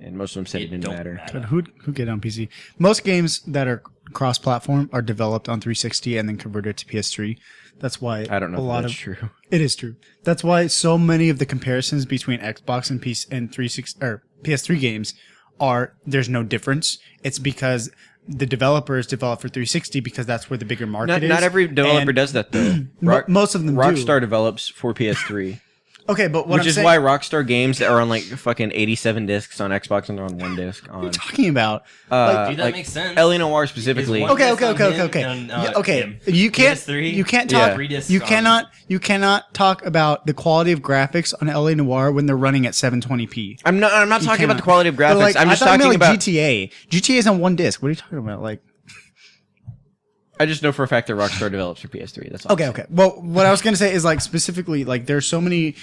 And most of them said it didn't don't matter. But who get it on PC? Most games that are cross-platform are developed on 360 and then converted to PS3. That's why I don't know a if lot that's of true. it is true. That's why so many of the comparisons between Xbox and PC and 360 or PS3 games are there's no difference. It's because the developers develop for 360 because that's where the bigger market is. Not every developer And does that though. most of them do. Rockstar develops for PS3, Okay, but what which I'm is saying, why Rockstar games that are on like fucking 87 discs on Xbox and they're on one disc on. what are you talking about? Dude, that like makes sense. Ellie Noir specifically. Is one- Okay, disc on him okay. and, Yeah, okay, him. you can't PS3, you can't Yeah. talk 3 discs you on- cannot talk about the quality of graphics on LA Noire when they're running at 720p. I'm not talking about the quality of But, graphics. like, I'm I just thought you talking meant, like, about. GTA. GTA is on one disc. What are you talking about? Like, I just know for a fact that Rockstar develops for PS3. That's all. okay. Well, what I was gonna say is like specifically like there's so many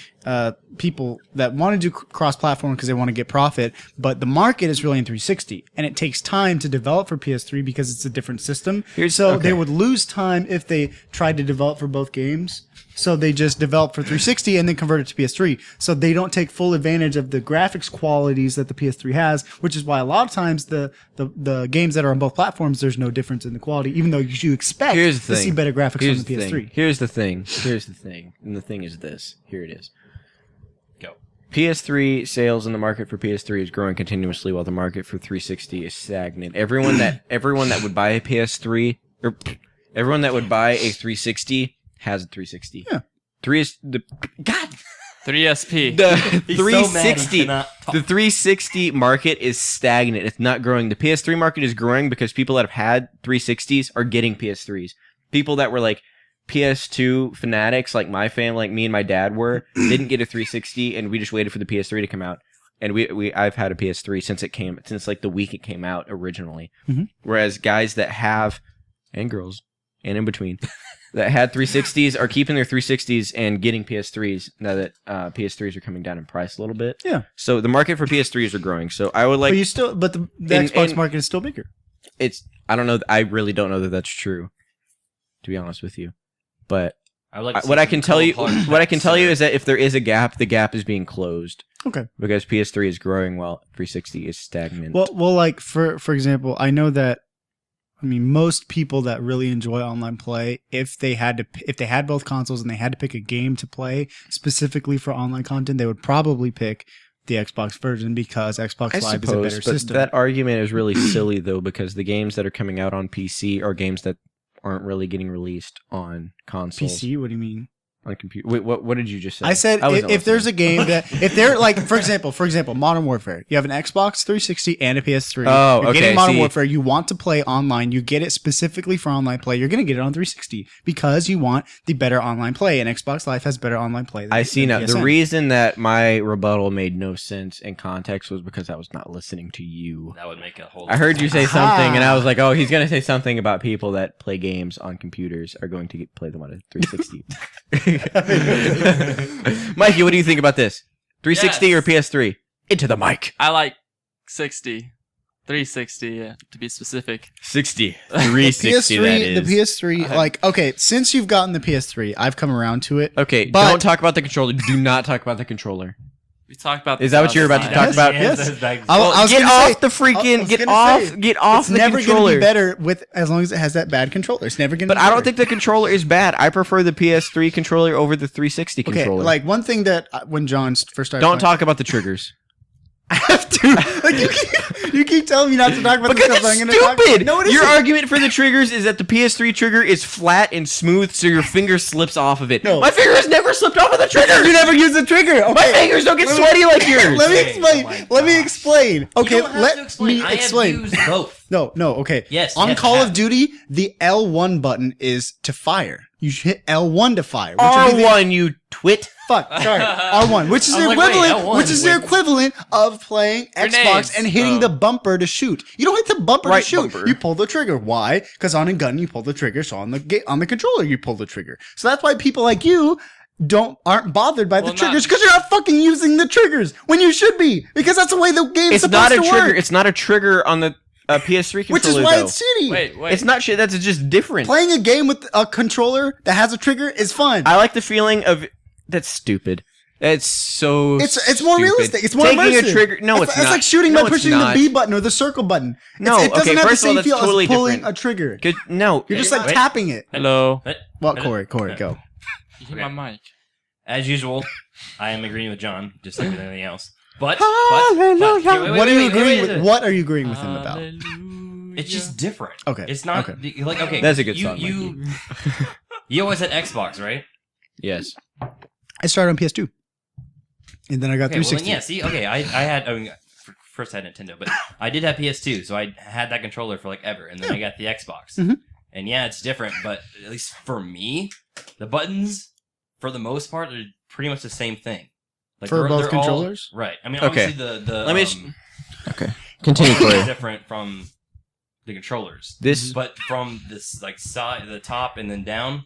people that want to do cross-platform because they want to get profit, but the market is really in 360, and it takes time to develop for PS3 because it's a different system. So okay. they would lose time if they tried to develop for both games. So they just develop for 360 and then convert it to PS3. So they don't take full advantage of the graphics qualities that the PS3 has, which is why a lot of times the games that are on both platforms, there's no difference in the quality, even though you expect Here's the to thing. see better graphics Here's on the PS3. thing. Here's the thing. Here's the thing. And the thing is this. Here it is. Go. PS3 sales in the market for PS3 is growing continuously while the market for 360 is stagnant. Everyone that would buy a PS3 or everyone that would buy a 360 has a 360. Yeah. 3SP. The He's so mad he 360 cannot talk. the 360 market is stagnant. It's not growing. The PS3 market is growing because people that have had 360s are getting PS3s. People that were like PS2 fanatics, like my family, like me and my dad were, didn't get a 360, and we just waited for the PS3 to come out. And I've had a PS3 since like the week it came out originally. Mhm. Whereas guys that have, and girls, and in between, that had 360s are keeping their 360s and getting PS3s now that PS3s are coming down in price a little bit. Yeah. So the market for PS3s are growing. So I would like, but the Xbox market is still bigger. I don't know. I really don't know that that's true, to be honest with you. But I would like to see what I some can tell you, cold hard what I can facts tell you there. is that if there is a gap, the gap is being closed. Okay. Because PS3 is growing while 360 is stagnant. Well, like for example, I know that. I mean, most people that really enjoy online play, if they had both consoles and they had to pick a game to play specifically for online content, they would probably pick the Xbox version because Xbox I Live is a suppose, better but system. that argument is really silly though, because the games that are coming out on PC are games that aren't really getting released on consoles. PC? What do you mean? On computer. Wait, what did you just say? I said wasn't if there's a listening. game that if they're like for example Modern Warfare, you have an Xbox 360 and a PS3. Oh, you're okay, getting Modern see. Warfare, you want to play online, you get it specifically for online play. You're going to get it on 360 because you want the better online play, and Xbox Live has better online play. Than, I see than now. The PSN. reason that my rebuttal made no sense in context was because I was not listening to you. That would make a whole. I heard you say Aha. something, and I was like, "Oh, he's gonna say something about people that play games on computers are going to play them on a 360." Mikey, what do you think about this? 360 Yes. or PS3? Into the mic. I like 60. 360, yeah, to be specific. 60. 360. PS3, that is. the PS3, like okay, since you've gotten the PS3, I've come around to it. Okay, But- don't talk about the controller. Do not talk about the controller. We talked about. Is this that what you're about to last talk time. about? Yes. Yes. I was Get gonna off say- the I freaking. was Get gonna off. say, Get off It's the never controller. going to be better with as long as it has that bad controller. It's never going to. But I don't think the controller is bad. I prefer the PS3 controller over the 360 Okay, controller. like one thing that when John first started, don't playing- talk about the triggers. I have to. Like you keep telling me not to talk about Because this it's stuff. I'm gonna talk- stupid. No, it Your isn't. argument for the triggers is that the PS3 trigger is flat and smooth, so your finger slips off of it. No. My finger has never slipped off of the trigger. You never use the trigger. My Okay. fingers don't get sweaty like yours. Let me Hey, explain. oh my Let me gosh. explain. Okay, You don't have let to explain. me I explain. have used both. No, okay. Yes, On yes, I Call have. of Duty, the L1 button is to fire. You should hit L1 to fire. Which would be the- R1, you twit. Fuck, sorry. R1, which is I the was like, wait, equivalent, L1, which is the wait. equivalent of playing Xbox Grenades. and hitting Oh. the bumper to shoot. You don't hit the bumper Right to shoot. bumper. You pull the trigger. Why? Because on a gun you pull the trigger. So on the controller you pull the trigger. So that's why people like you aren't bothered by Well, the triggers not- because you're not fucking using the triggers when you should be because that's the way the game's It's supposed not a to trigger. work. It's not a trigger on the PS3 controller, Which is why though. it's shitty. Wait. It's not shit. That's just different. Playing a game with a controller that has a trigger is fun. I like the feeling of that's stupid. It's so. It's more stupid. realistic. It's more taking immersive. a trigger. No, it's not. It's like shooting No, by it's pushing not. the B button or the circle button. No, it doesn't okay, have first the of all, same that's feel totally as pulling different. a trigger. Good. No, You're just like Wait. tapping it. Hello. Well, Corey, go. You hit Okay. my mic. As usual, I am agreeing with John, just like with anything else. But Hallelujah. here, wait, What are you wait, agreeing wait, with? wait. What are you agreeing with him about? Hallelujah. It's just different. Okay, It's not okay. like okay. That's a good you, song, You always had Xbox, right? Yes. I started on PS2, and then I got Okay, well 360. then, yeah. See, okay, I had. I mean, first I had Nintendo, but I did have PS2, so I had that controller for like ever, and then I got the Xbox. Mhm. And yeah, it's different, but at least for me, the buttons, for the most part, are pretty much the same thing. Like For both all- controllers? right? I mean, Okay. obviously the Let me s- Okay. Continue, is Corey. different from the controllers. This. But from this like side, the top, and then down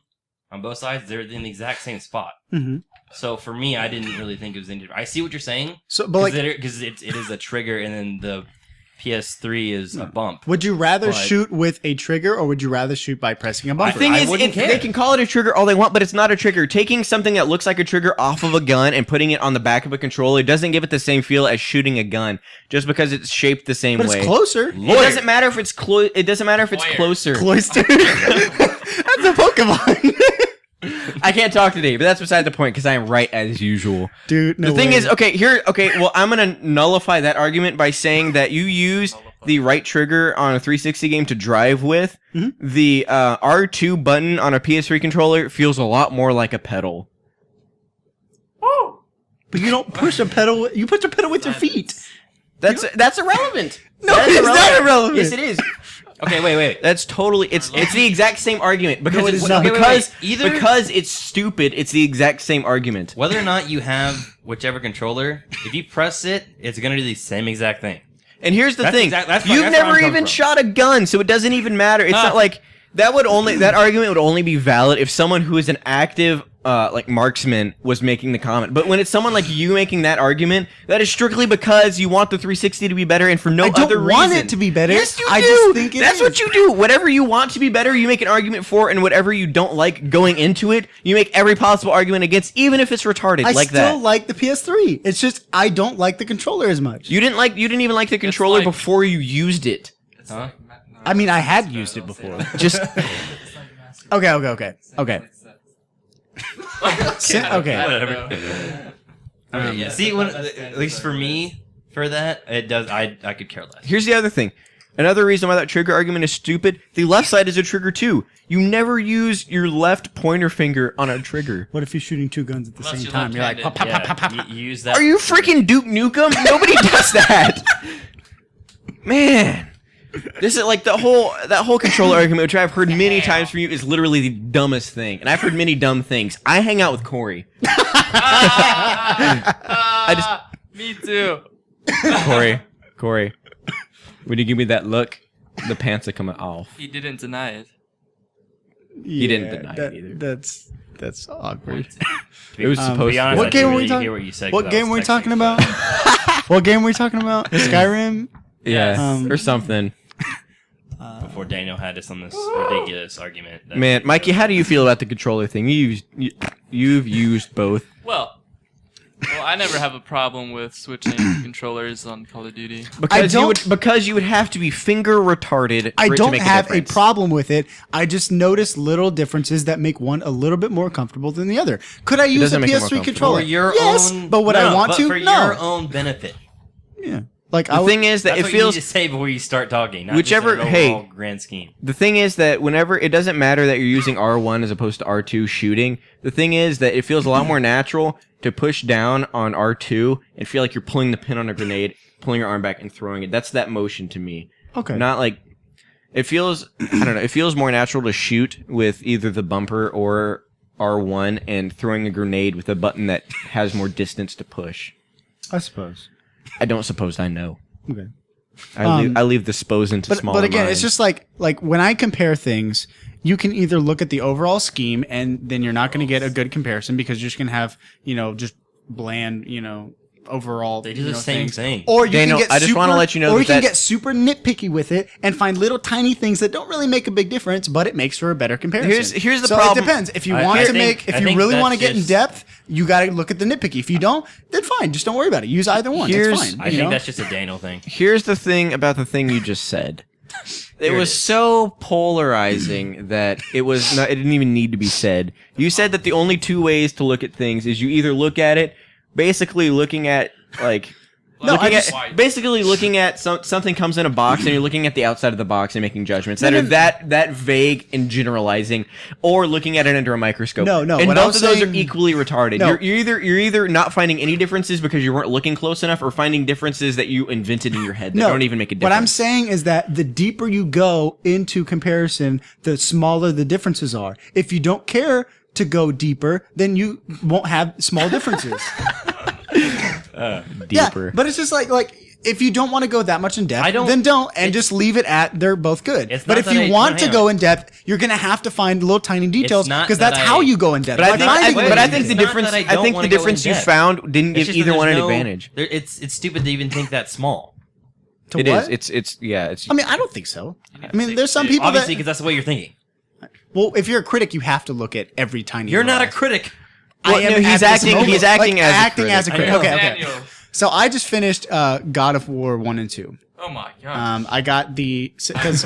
on both sides, they're in the exact same spot. hmm So for me, I didn't really think it was any different. I see what you're saying, So, but like, because it is a trigger, and then the PS3 is a bump. would you rather but- shoot with a trigger or would you rather shoot by pressing a The bumper? thing I is, wouldn't care. they can call it a trigger all they want, but it's not a trigger. Taking something that looks like a trigger off of a gun and putting it on the back of a controller doesn't give it the same feel as shooting a gun, just because it's shaped the same but way. it's closer. It doesn't matter if it's It doesn't matter if it's Lawyer. closer. Cloister. That's a Pokemon. I can't talk today, but that's beside the point because I am right as usual. Dude, no The thing way. is, okay, well, I'm gonna nullify that argument by saying that you use the right trigger on a 360 game to drive with, the R2 button on a PS3 controller feels a lot more like a pedal. But you don't push a pedal. You push a pedal with your feet. That's irrelevant. No, That is it's not irrelevant. Yes, it is. Okay, wait. That's totally. It's the exact same argument because No, it it's is not. because it's stupid. It's the exact same argument. Whether or not you have whichever controller, if you press it, it's gonna do the same exact thing. And here's the That's thing: exact- that's you've where I'm never coming even from. shot a gun, so it doesn't even matter. It's not like that argument would only be valid if someone who is an active like marksman was making the comment. But when it's someone like you making that argument, that is strictly because you want the 360 to be better and for no I don't other reason. want it to be better. Yes, you I do. just think it That's is. what you do. Whatever you want to be better, you make an argument for, and whatever you don't like going into it, you make every possible argument against, even if it's retarded I like still that. like the PS3. It's just I don't like the controller as much. You didn't even like the controller like- before you used it. Huh? I mean, I had used it before. Just Okay. Okay. Whatever. Yeah. See, at least for me, for that, it does. I could care less. here's the other thing. Another reason why that trigger argument is stupid, the left side is a trigger too. You never use your left pointer finger on a trigger. What if you're shooting two guns at the Unless same you're time? You're like, left-handed. pop, pop, pop, pop, Yeah, pop. you use that. Are you freaking Duke Nukem? Nobody does that. Man. This is like that whole controller argument, which I've heard many times from you, is literally the dumbest thing. And I've heard many dumb things. I hang out with Corey. Me too. Corey. When you give me that look, the pants are coming off. He didn't deny it. He didn't deny it either. That's awkward. It was To supposed be to honest, What I game didn't were we really talking- hear what you said. What 'cause I game was were we texting, talking so- about? What game were we talking about? Skyrim. Yeah, or something. Before Daniel had us on this ridiculous argument. that- Man, Mikey, how do you feel about the controller thing? You've used both. Well, I never have a problem with switching controllers on Call of Duty. Because don't- you would have to be finger retarded. I for it to don't make have a difference. problem with it. I just notice little differences that make one a little bit more comfortable than the other. Could I use a doesn't make it more PS3 comfortable. controller? For your yes, own. but would No, I want but to? For No. your own benefit. Yeah. Like The thing is that That's it what feels. you need to say before you start talking. Not Whichever- just an hey. overall grand scheme. The thing is that whenever it doesn't matter that you're using R1 as opposed to R2 shooting. The thing is that it feels a lot more natural to push down on R2 and feel like you're pulling the pin on a grenade, pulling your arm back and throwing it. That's that motion to me. Okay. Not like it feels. I don't know. It feels more natural to shoot with either the bumper or R1 and throwing a grenade with a button that has more distance to push. I suppose. I don't suppose I know. Okay. I leave the supposing to smaller But again, minds. it's just like when I compare things, you can either look at the overall scheme and then you're not going to get a good comparison because you're just going to have, just bland, overall. They do the same things. thing. Or you Daniel, can get I just wanna let you know or that you can that- get super nitpicky with it and find little tiny things that don't really make a big difference, but it makes for a better comparison. Here's the so problem. It depends. If you I want to think- if I you think really that's want to get in just- depth, you got to look at the nitpicky. If you don't, then fine. Just don't worry about it. Use either one. Here's- It's fine. I think that's just a Daniel thing. Here's the thing about the thing you just said. It Here it was is. so polarizing that it didn't even need to be said. You said that the only two ways to look at things is you either look at it basically looking at like No, looking I at just- basically looking at something comes in a box and you're looking at the outside of the box and making judgments that No, are no, that vague and generalizing, or looking at it under a microscope. No, and what I both was of those are saying- equally retarded. No. You're either not finding any differences because you weren't looking close enough, or finding differences that you invented in your head that don't even make a difference. What I'm saying is that the deeper you go into comparison, the smaller the differences are. If you don't care to go deeper, then you won't have small differences. Deeper. Yeah, but it's just like if you don't want to go that much in depth, I don't- then don't, and it's- just leave it at they're both good. It's But not if that you I- want no, to hang go on. in depth, you're gonna have to find little tiny details not because that that's I- how you go in depth. But I By think, finding but I things. think the It's not difference. that I I don't think wanna the go difference in you depth. found didn't It's give just either that one an there's no- advantage. It's stupid to even think that small. To It what? is. It's yeah. It's. I mean, I don't think so. I mean, there's some people Obviously, that. because that's the way you're thinking. Well, if you're a critic, you have to look at every tiny. You're not a little critic. Well, I am no, he's at this acting- moment. he's acting as a acting critic. as a I critic. know. Okay, okay. Daniel. So I just finished God of War 1 and 2. Oh my god. I got the because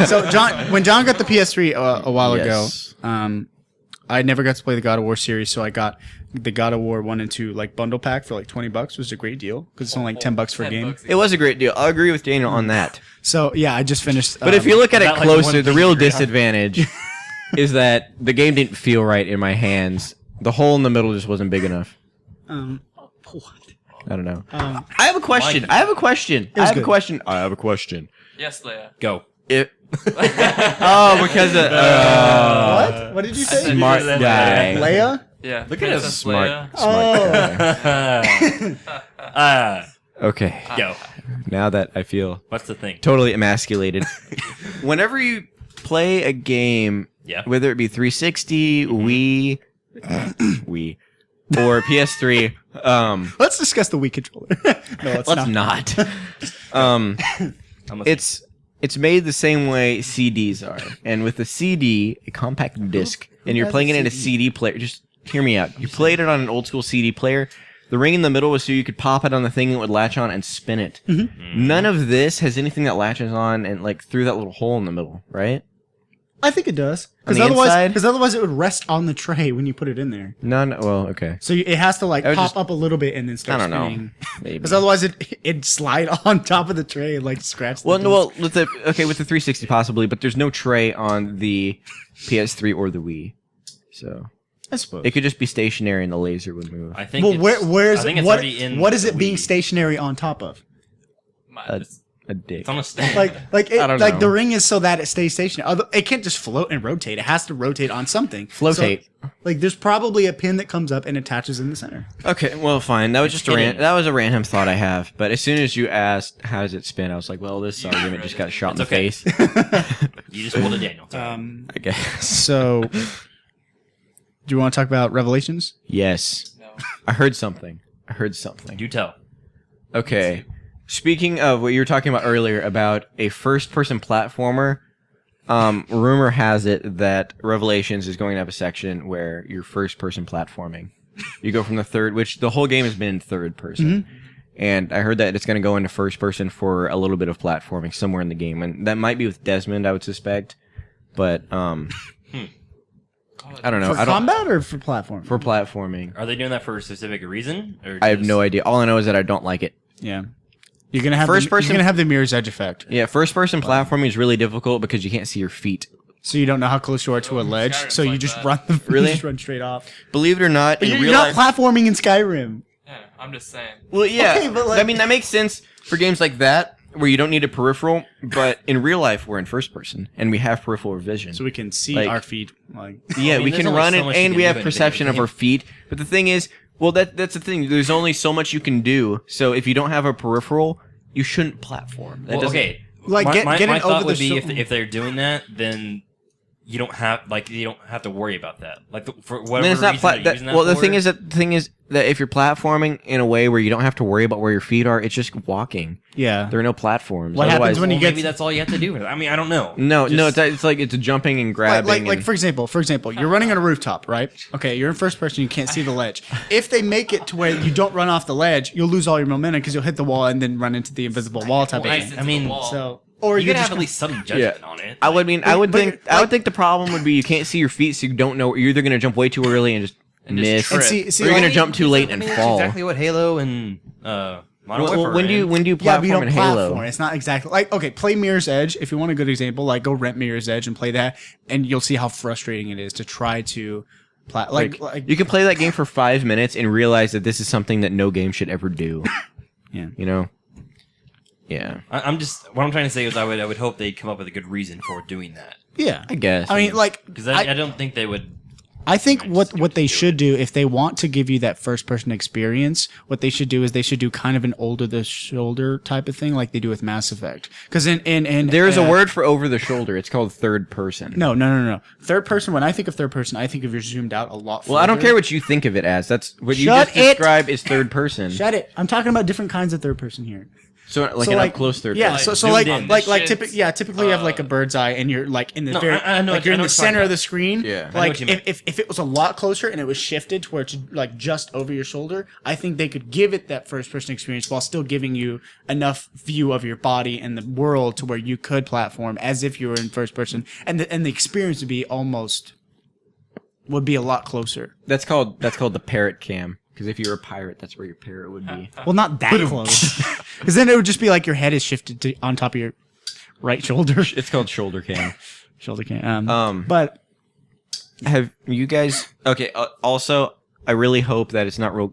so John when John got the PS3 a while Yes. ago, I never got to play the God of War series, so I got the God of War 1 and 2 like bundle pack for like $20, which was a great deal because it's only like $10 for a game. It was a great deal. I agree with Daniel on that. So yeah, I just finished. But if you look at is it that, like, the one closer, the thing real you agree on? disadvantage is that the game didn't feel right in my hands. The hole in the middle just wasn't big enough. What? I don't know. Um, I have a question. I have a question. I was have a good. question. I have a question. Yes, Leia. Go. It. Oh, because of what? What did you say? smart Leia. guy. Leia? Yeah. Look at him. Princess Smart. Leia. Smart Oh. guy. Okay. Go. Now that I feel What's the thing? totally emasculated. Whenever you play a game, Yeah. whether it be 360, Wii, or PS3, Let's discuss the Wii controller. No, let's let's not. not. I'm a- It's made the same way CDs are, and with a CD, a compact disc, and you're has playing a it in a CD player. Just hear me out. You played it on an old school CD player. The ring in the middle was so you could pop it on the thing and it would latch on and spin it. None of this has anything that latches on and like through that little hole in the middle, right? I think it does. On Because the inside? otherwise it would rest on the tray when you put it in there. None. Well, okay. So it has to like I would pop just- up a little bit and then I start don't know. spinning. Maybe. Because otherwise it'd slide on top of the tray and like scratch. Well, the no, well, with the 360 possibly, but there's no tray on the PS3 or the Wii, so I suppose. it could just be stationary and the laser would move. I think. Well, it's- where's I think it's what? already in What is it the being Wii. stationary on top of? A dick. It's on a stand. Like I don't like know. the ring is so that it stays stationary. It can't just float and rotate. It has to rotate on something. Flotate. So, like there's probably a pin that comes up and attaches in the center. Okay, well, fine. That was just kidding. that was a random thought I have. But as soon as you asked how does it spin, I was like, well, this argument just got shot in the It's okay. face. You just pulled a Daniel. I guess. So, do you want to talk about Revelations? Yes, No. I heard something. Do tell. Okay. Speaking of what you were talking about earlier about a first-person platformer, rumor has it that Revelations is going to have a section where you're first-person platforming. You go from the third, which the whole game has been in third person. And I heard that it's going to go into first person for a little bit of platforming somewhere in the game. And that might be with Desmond, I would suspect. But, I don't know. For I don't, combat or for platform? for platforming. Are they doing that for a specific reason? Or I have just- no idea. All I know is that I don't like it. Yeah. You're gonna have First you're person- gonna have the mirror's edge effect, Yeah, first-person platforming is really difficult because you can't see your feet. so you don't know how close you are to a ledge. Skyrim's So you like just that. run the Really? you just run straight off. Believe it or not, But in you're real not life... platforming in Skyrim. Yeah, I'm just saying. Well, yeah. Okay, but, like- I mean, that makes sense for games like that, where you don't need a peripheral, but in real life, we're in first person, and we have peripheral vision. So we can see Like- our feet. Like Yeah, I mean, we there's can only run so it, much you and can we do have in perception of video our feet. But the thing is, well, that's the thing. There's only so much you can do. So if you don't have a peripheral, you shouldn't platform. That Well, doesn't- okay. Like, my, get- my, get my it thought over would the be sho- if they're doing that, then you don't have to worry about that. Like for And whatever then it's not reason they're that, using that well, the for. thing is that if you're platforming in a way where you don't have to worry about where your feet are, it's just walking. yeah. There are no platforms. What happens Otherwise- when you Well, get maybe that's all you have to do. I mean, I don't know. No, Just- it's like it's jumping and Like, grabbing. like and- for example, you're running on a rooftop, right? Okay, you're in first person, you can't see the ledge. If they make it to where you don't run off the ledge, you'll lose all your momentum because you'll hit the wall and then run into the invisible wall type Well, of Ice thing. into mean, the wall. So, or you you gotta just have at least some judgment on it. I would mean, I would but, think, I like- would think the problem would be you can't see your feet, so you don't know. You're either gonna jump way too early and just And just miss, trip. And see, or you're like- gonna jump too late I and mean, that's fall. exactly what Halo and Modern Well, Warfare. when do you yeah, but platform you don't in Halo? platform. It's not exactly like okay. Play Mirror's Edge if you want a good example. Like go rent Mirror's Edge and play that, and you'll see how frustrating it is to try to like You can play that game for 5 minutes and realize that this is something that no game should ever do. Yeah. You know. Yeah, I'm just what I'm trying to say is I would hope they'd come up with a good reason for doing that yeah. I guess. I mean, like because I don't think they would. I think Right, what just what they do should do if they want to give you that first person experience, what they should do is they should do kind of an older the shoulder type of thing like they do with Mass Effect. Because in there is a word for over the shoulder. It's called third person. No. Third person. When I think of third person, I think of you're zoomed out a lot. Well, I don't further. care what you think of it as. That's what you Shut just it! described is third person. Shut it. I'm talking about different kinds of third person here. So like an up close third. Yeah, person. so Like, like zoomed in. like This typically shit's, typically you have like a bird's eye and you're like in the No, very I know like what- you're I in know the what you're center talking of the screen. Yeah. I know Like what you mean. if it was a lot closer and it was shifted to where it's like just over your shoulder, I think they could give it that first person experience while still giving you enough view of your body and the world to where you could platform as if you were in first person, and the experience would be almost would be a lot closer. That's called the parrot cam. Because if you're a pirate, that's where your parrot would be. Well, not that close. Because then it would just be like your head is shifted to on top of your right shoulder. It's called shoulder cam. Shoulder cam. But have you guys? Okay. Also, I really hope that it's not real.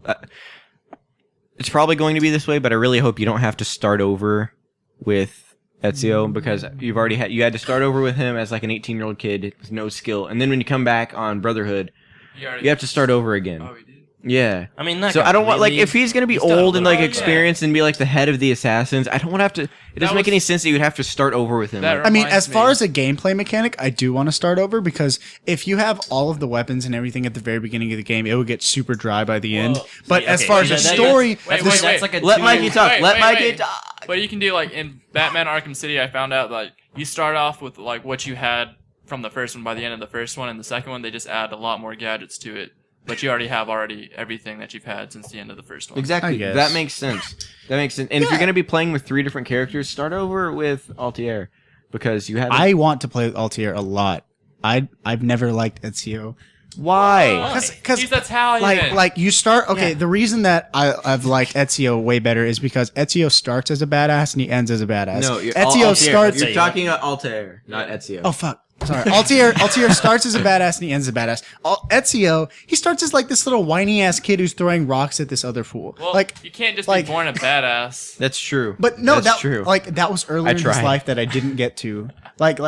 It's probably going to be this way, but I really hope you don't have to start over with Ezio because you had to start over with him as like an 18-year-old kid with no skill, and then when you come back on Brotherhood, you have to start over again. Oh, we did. Yeah. I mean, not so I don't want like completely. if he's gonna be You start old and over. like experienced and be like the head of the assassins, I don't want to have to. It doesn't make was- any sense that you would have to start over with him. That I mean, reminds as far me. as a gameplay mechanic, I do want to start over because if you have all of the weapons and everything at the very beginning of the game, it would get super dry by the end. But as far as the story, Wait, the wait, That's like a Let two- Mikey talk. Wait, Let wait, Mikey wait. talk. But you can do like in Batman Arkham City, I found out like you start off with like what you had from the first one. By the end of the first one and the second one, they just add a lot more gadgets to it. But you already have everything that you've had since the end of the first one. Exactly. I guess. That makes sense. That makes sense. And if you're going to be playing with 3 different characters, start over with Altair because you had. I want to play with Altair a lot. I've never liked Ezio. Why? Because He's Italian. like you start the reason that I've liked Ezio way better is because Ezio starts as a badass and he ends as a badass. No, Ezio Altair. starts. You're talking about Altair, not Ezio. Oh fuck. Sorry. Altair starts as a badass and he ends as a badass. Ezio, he starts as like this little whiny ass kid who's throwing rocks at this other fool. well, like you can't just like- be born a badass. That's true. but no, That's true. like that was earlier in his tried. life that I didn't get to. Like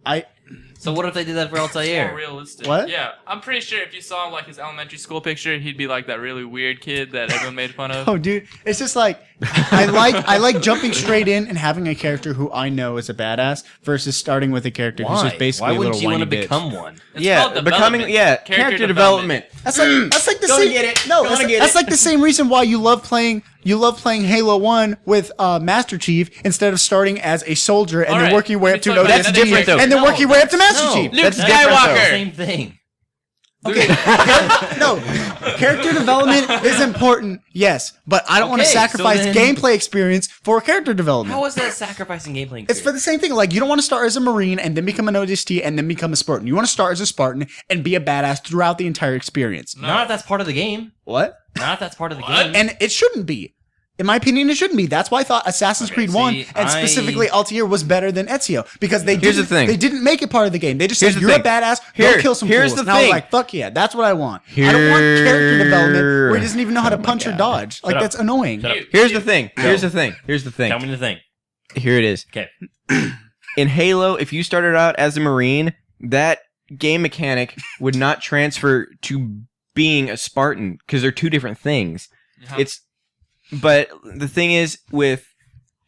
I So what if they did that for More Altair? realistic. What? Yeah, I'm pretty sure if you saw him like his elementary school picture, he'd be like that really weird kid that everyone made fun of. Oh, dude, it's just like I like jumping straight in and having a character who I know is a badass versus starting with a character who's Why? just basically Why a wouldn't little you whiny want to bitch. become one? It's yeah, called becoming development. character development. That's like the Gonna same. get it. No, Gonna that's, get that's it. like the same reason why you love playing Halo 1 with Master Chief instead of starting as a soldier and All then right, working your way let up to me an talk about ODST that different, though. and then No, working your way up to Master Chief. No, That's that's different, the though. same thing. Okay. No, character development is important, yes, but I don't want to Okay, sacrifice so then- gameplay experience for character development. How is that sacrificing gameplay? It's for the same thing. Like, you don't want to start as a Marine and then become an ODST and then become a Spartan. You want to start as a Spartan and be a badass throughout the entire experience. Not if that's part of the game. What? Not if that's part of the game. And it shouldn't be. In my opinion, it shouldn't be. That's why I thought Assassin's Creed 1 see, and specifically Altair was better than Ezio because they Here's the didn't, thing. they didn't make it part of the game. They just Here's said, the you're thing. a badass, Here- go kill some here's fools. the And I was thing. like, fuck yeah, that's what I want. I don't want character development where he doesn't even know how to Oh my punch or God. dodge. Like, up. that's annoying. Shut up. Here's the thing. Here's the thing. Here's the thing. Tell me the thing. Here it is. Okay. In Halo, if you started out as a Marine, that game mechanic would not transfer to being a Spartan because they're 2 different things. Yeah. But the thing is, with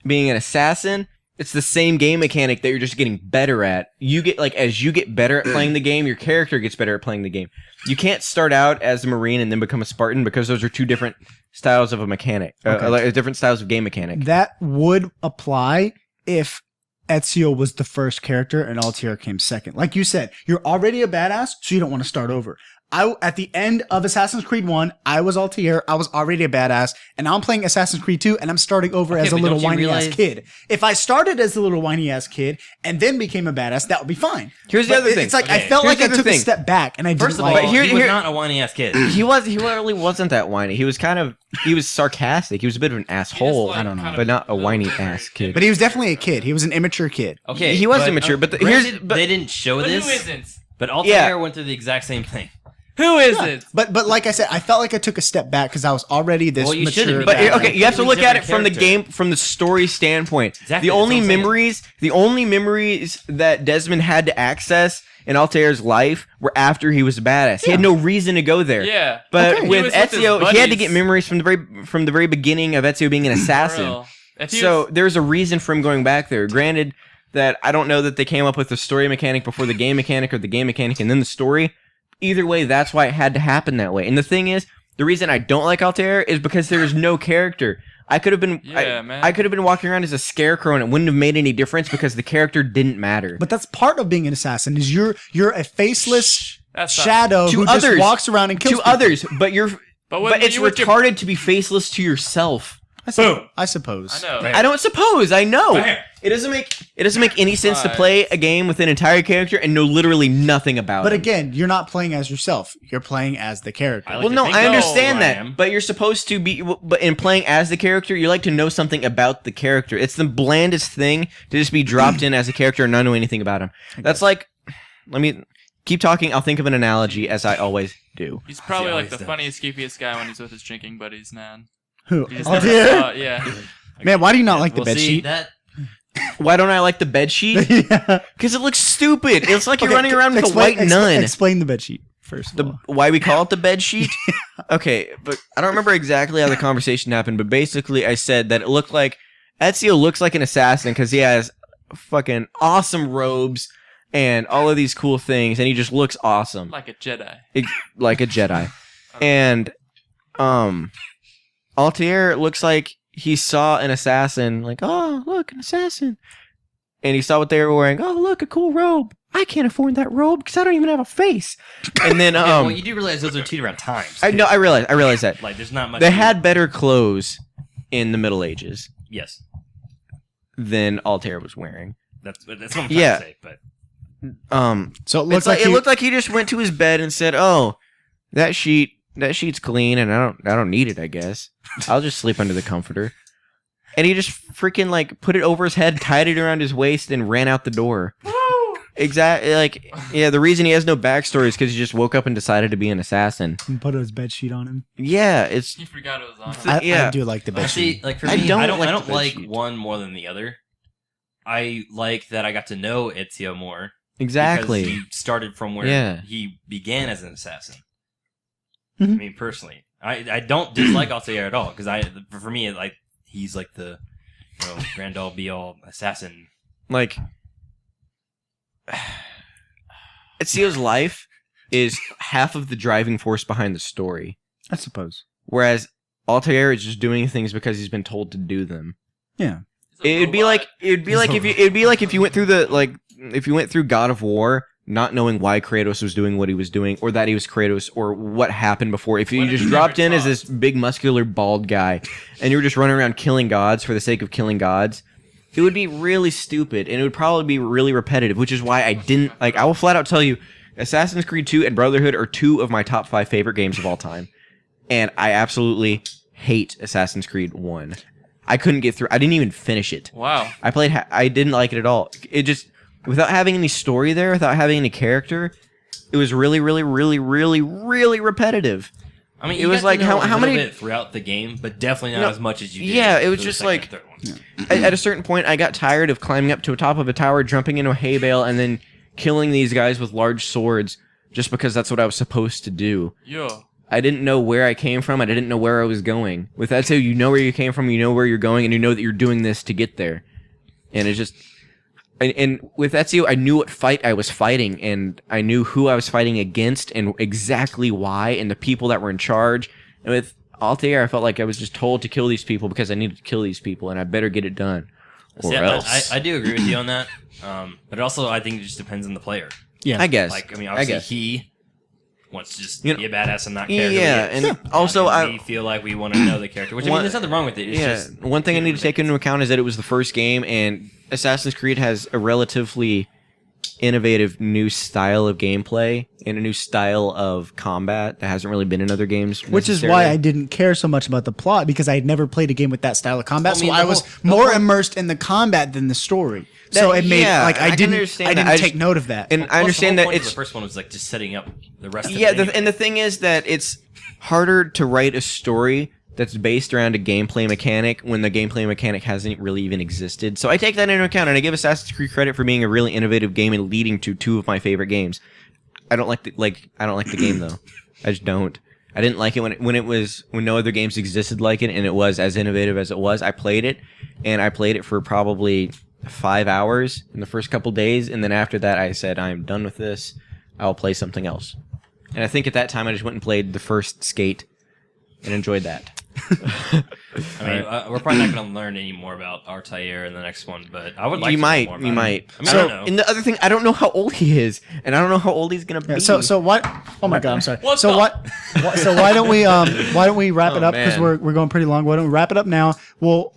being an assassin, it's the same game mechanic that you're just getting better at. You get as you get better at playing the game, your character gets better at playing the game. You can't start out as a Marine and then become a Spartan because those are 2 different styles of a mechanic, different styles of game mechanic. That would apply if Ezio was the first character and Altair came second. Like you said, you're already a badass, so you don't want to start over. At the end of Assassin's Creed 1, I was Altair, I was already a badass, and now I'm playing Assassin's Creed 2, and I'm starting over as a but little don't you whiny ass realize- kid. If I started as a little whiny ass kid and then became a badass, that would be fine. Here's the But other thing. It's like I Okay. felt Here's like I the other took a thing. step back, and I First didn't of like all, it. here- he was here- not a whiny ass kid. He really wasn't that whiny. He was sarcastic. He was a bit of an asshole, like, I don't know. kind of but not a whiny built ass like kid. But he was definitely a kid. He was an immature kid. Okay, He was but, immature, but granted, but- they didn't show But this. who isn't? But Altair Yeah. went through the exact same thing. Who isn't? But like I said, I felt like I took a step back because I was already this Well, you mature. shouldn't be. But Yeah, okay, you have to look completely at it from the different game, from the story standpoint. Exactly, The only that's what I'm saying. the only memories that Desmond had to access in Altair's life were after he was a badass. He had no reason to go there. Yeah. But Okay. He with was with his Ezio, he had to buddies. get memories from the very beginning of Ezio being an assassin. Real. If he So was- there's a reason for him going back there. Granted that I don't know that they came up with the story mechanic before the game mechanic or the game mechanic and then the story. Either way, that's why it had to happen that way. And the thing is, the reason I don't like Altair is because there is no character. I could have been Yeah, man. I could have been walking around as a scarecrow and it wouldn't have made any difference because the character didn't matter. But that's part of being an assassin. Is you're a faceless That's not- shadow To who others. just walks around and kills to people. others, but But, when but it's you with your- retarded to be faceless to yourself. Boom. I suppose. I know. Right. I don't suppose. I know. Bam. It doesn't make any sense to Right. play a game with an entire character and know literally nothing about But him. again, you're not playing as yourself. You're playing as the character. I like Well, to no, think I know understand who I that, am. but you're supposed to be. But in playing as the character, you like to know something about the character. It's the blandest thing to just be dropped in as a character and not know anything about him. That's like, let me keep talking. I'll think of an analogy as I always do. He's probably He like always the does. funniest, goofiest guy when he's with his drinking buddies, man. Who? You just Oh, never dear. saw it, yeah. Man, why do you not like the Well, bed see, sheet? That Why don't I like the bed sheet? Yeah. Because it looks stupid. It's like you're Okay, running around with a white nun. Explain the bed sheet first. Of The all. why we call it the bed sheet? Okay, but I don't remember exactly how the conversation happened. But basically, I said that it looked like Ezio looks like an assassin because he has fucking awesome robes and all of these cool things, and he just looks awesome, Like a Jedi. like a Jedi. And Altair looks like he saw an assassin, like, oh look, an assassin, and he saw what they were wearing. Oh look, a cool robe. I can't afford that robe because I don't even have a face. And then yeah, well, you do realize those are two different times. I know, I realize that. Like, there's not much. They had better clothes in the Middle Ages yes. than Altair was wearing. That's what I'm trying Yeah. to say. But So it It's looks like, like it looked like he just went to his bed and said, "Oh, that sheet's clean, and I don't need it. I guess I'll just sleep under the comforter." And he just freaking like put it over his head, tied it around his waist, and ran out the door. Exactly. Like, yeah, the reason he has no backstory is because he just woke up and decided to be an assassin. and put his bed sheet on him. Yeah, it's He forgot it was on him. I- yeah. I do like the bed see, sheet. like for I me, don't I don't like like, the bed sheet. one more than the other. I like that I got to know Ezio more. exactly. Because he started from where Yeah. he began as an assassin. Mhm. I mean, personally, I don't dislike Altair at all because for me, like he's like the grand all be all assassin. Like, Ezio's life is half of the driving force behind the story, I suppose. whereas Altair is just doing things because he's been told to do them. Yeah. It'd be like if you went through God of War not knowing why Kratos was doing what he was doing, or that he was Kratos, or what happened before. If you What if just you dropped never in as saw? this big muscular bald guy, and you were just running around killing gods for the sake of killing gods, it would be really stupid, and it would probably be really repetitive. Which is why I didn't like. I will flat out tell you, Assassin's Creed 2 and Brotherhood are two of my top 5 favorite games of all time, and I absolutely hate Assassin's Creed 1. I couldn't get through. I didn't even finish it. Wow. I played. I didn't like it at all. It just, without having any story there, without having any character, it was really, really, really, really, really repetitive. I mean, It you was got to like, know how a little many- bit throughout the game, but definitely not No, as much as you did. yeah, it was for the just second like- and third one. At a certain point, I got tired of climbing up to the top of a tower, jumping into a hay bale, and then killing these guys with large swords just because that's what I was supposed to do. Yo. I didn't know where I came from. I didn't know where I was going. With that said, you know where you came from, you know where you're going, and you know that you're doing this to get there. And it's just... And with Ezio, I knew what fight I was fighting, and I knew who I was fighting against, and exactly why, and the people that were in charge. And with Altair, I felt like I was just told to kill these people because I needed to kill these people, and I better get it done. Or See, else. I do agree with you on that, but also I think it just depends on the player. Yeah. I guess. Like, I mean, obviously guess. he wants to just You know- be a badass and not care. Yeah, who he is. and also we feel like we want to know the character, which I mean, One- there's nothing wrong with it. It's yeah, just one thing I need to take into account is that it was the first game, and Assassin's Creed has a relatively innovative new style of gameplay and a new style of combat that hasn't really been in other games. Which is necessarily. why I didn't care so much about the plot, because I had never played a game with that style of combat. Well, I mean, so I the was whole- the more whole- immersed in the combat than the story. So That- it made yeah, like I I can didn't understand I that. didn't I take just- note of that. And I understand the that whole point of it's the first one was like just setting up the rest. yeah, of it and the thing is that it's harder to write a story that's based around a gameplay mechanic when the gameplay mechanic hasn't really even existed. So I take that into account, and I give Assassin's Creed credit for being a really innovative game and leading to two of my favorite games. I don't like the game though. I just don't. I didn't like it when no other games existed like it, and it was as innovative as it was. I played it, and I played it for probably 5 hours in the first couple days, and then after that, I said, "I'm done with this. I'll play something else." And I think at that time, I just went and played the first Skate, and enjoyed that. I mean, we're probably not going to learn any more about Altair in the next one, but I would like You to might. know more You about might. him. I mean, So, I don't know. and the other thing, I don't know how old he is, and I don't know how old he's gonna be. Yeah, so what? Oh my god, I'm sorry. What so the- so why don't we wrap it Oh, up because man. we're going pretty long. Why don't we wrap it up now? Well,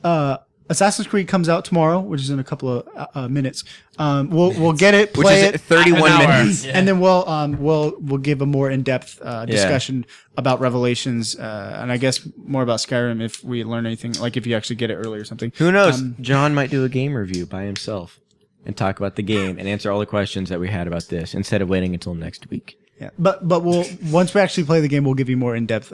Assassin's Creed comes out tomorrow, which is in a couple of minutes. We'll get it, which play is it, 31 An hour. minutes. Yeah. and then we'll give a more in depth discussion about Revelations, and I guess more about Skyrim if we learn anything, like if you actually get it early or something. Who knows? Um, John might do a game review by himself and talk about the game and answer all the questions that we had about this instead of waiting until next week. Yeah, but we'll once we actually play the game, we'll give you more in depth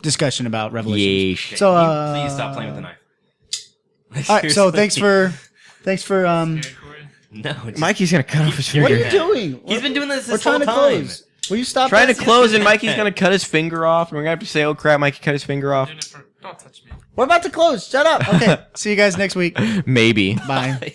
discussion about Revelations. Yeesh. So Can you please stop playing with the knife. all right, so thanks for No, it's Mikey's gonna cut off his what finger. are you doing? He's been doing this We're whole trying to time. close. Will you stop? Trying to that? close, and Mikey's gonna cut his finger off, and we're gonna have to say, "Oh crap, Mikey cut his finger off." Don't touch me. We're about to close. Shut up. Okay. See you guys next week. Maybe. Bye.